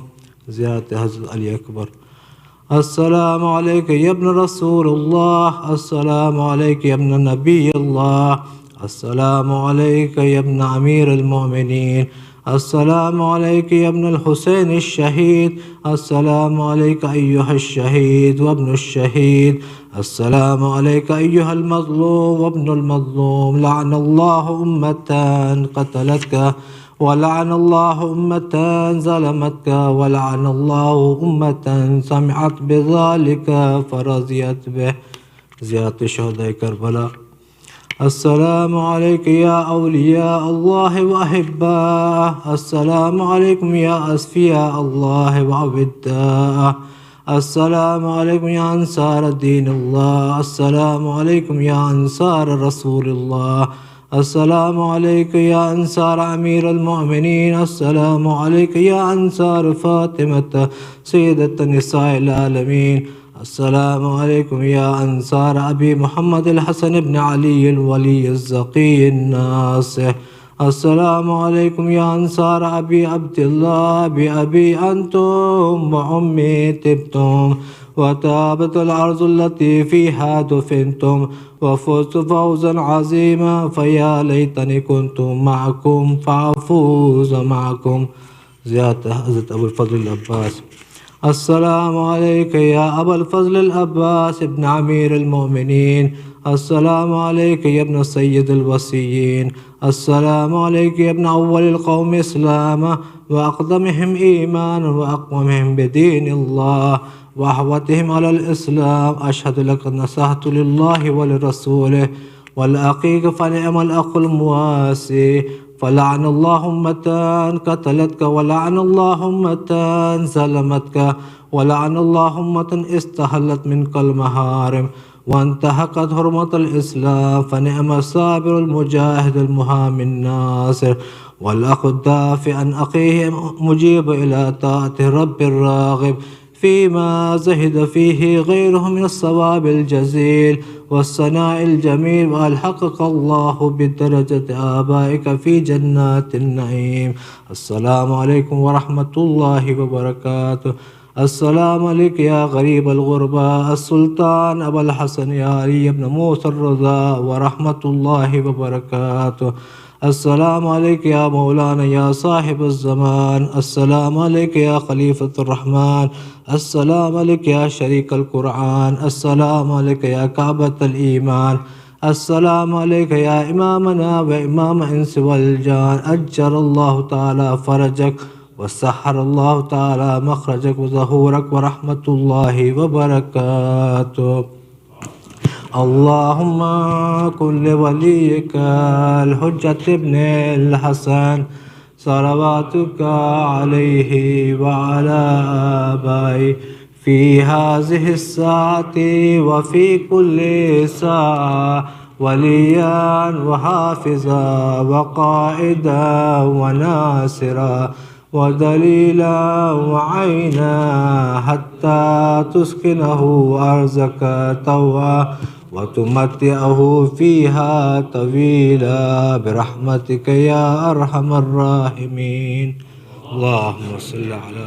ज़ियारत हज़रत अली अकबर। अस्सलामु अलैका या इब्न रसूलुल्लाह, अस्सलामु अलैका या इब्न नबिय्युल्लाह, अस्सलामु अलैका या इब्न अमीरुल मोमिनीन, अस्सलामु अलैका या इब्नुल हुसैन शहीद, अस्सलामु अलैका अय्युहश शहीद व इब्नुश शहीद, अस्सलामु अलैका अय्युहल मज़लूम व इब्नुल मज़लूम, लअनल्लाहु उम्मतन क़तलतका व लअनल्लाहु उम्मतन ज़लमतका व लअनल्लाहु उम्मतन समिअत बिज़ालिका फ़रज़ियत बिह। ज़ियारत शुहदाए करबला। अस्सलामु अलैका या औलिया अल्लाह व अहिब्बाह, अस्सलामु अलैकुम या अस्फिया अल्लाह व अविद्दाह, अस्सलामु अलैकुम या अंसार दीनुल्लाह, अस्सलामु अलैकुम या अंसार रसूलुल्लाह, अस्सलामु अलैका या अंसार अमीरुल मोमिनीन, अस्सलामु अलैका या अंसार फ़ातिमत सय्यदत निसाइल आलमीन, अस्सलामु अलैकुम या अंसार अबी मोहम्मद हसन इब्न अली वली ज़की नासिह, अस्सलामु अलैकुम या अंसार अबी अब्दुल्लाह बि अबी अंतुम व उम्मी तिब्तुम व ताबतुल अर्ज़ुल लती फ़ीहा दुफ़िनतुम व फ़ुज़्तु फ़ौज़न अज़ीमा फ़या लैतनी कुन्तु मअकुम फ़अफ़ूज़ मअकुम। ज़ियारत हज़रत अबुल फ़ज़ल अब्बास। अस्सलामु अलैका या अबुल फ़ज़ल अब्बास इब्न अमीरुल मोमिनीन, السلام عليك يا ابن سيد الوصيين. السلام عليك يا ابن أول القوم إسلاما وأقدمهم إيمانا وأقومهم بدين الله وأحوتهم على الإسلام. أشهد لك نصحت لله ولرسوله والأخيك فنعم الأخ المواسي. فلعن الله أمة قتلتك ولعن الله أمة ظلمتك ولعن الله أمة استحلت منك المحارم وانتهكت حرمة الإسلام. فنعم الصابر المجاهد المهام الناصر والأخ الدافع عن أخيه مجيب إلى طاعة رب الراغب فيما زهد فيه غيره من الصواب الجزيل والثناء الجميل. وألحقك الله بدرجة آبائك في جنات النعيم. السلام عليكم ورحمة الله وبركاته. السلام عليك يا غريب الغربة السلطان أبا الحسن يا علي بن موسى الرضا ورحمة الله وبركاته. السلام عليك يا مولانا يا صاحب الزمان. السلام عليك يا خليفة الرحمن. السلام عليك يا شريك القرآن. السلام عليك يا كعبة الإيمان. السلام عليك يا إمامنا وإمام إنس والجان. أجر الله تعالى فرجك وسحر الله تعالى مخرجك وظهورك ورحمة الله وبركاته. اللهم كن لوليك الحجة ابن الحسن صلواتك عليه وعلى آبائه في هذه الساعة وفي كل ساعة وليا وحافظا وقائدا وناصرا ودليلا وعينا حتى تسكنه أرزك طوعا وتمتعه فيها طويلا برحمتك يا أرحم الراحمين. اللهم صل على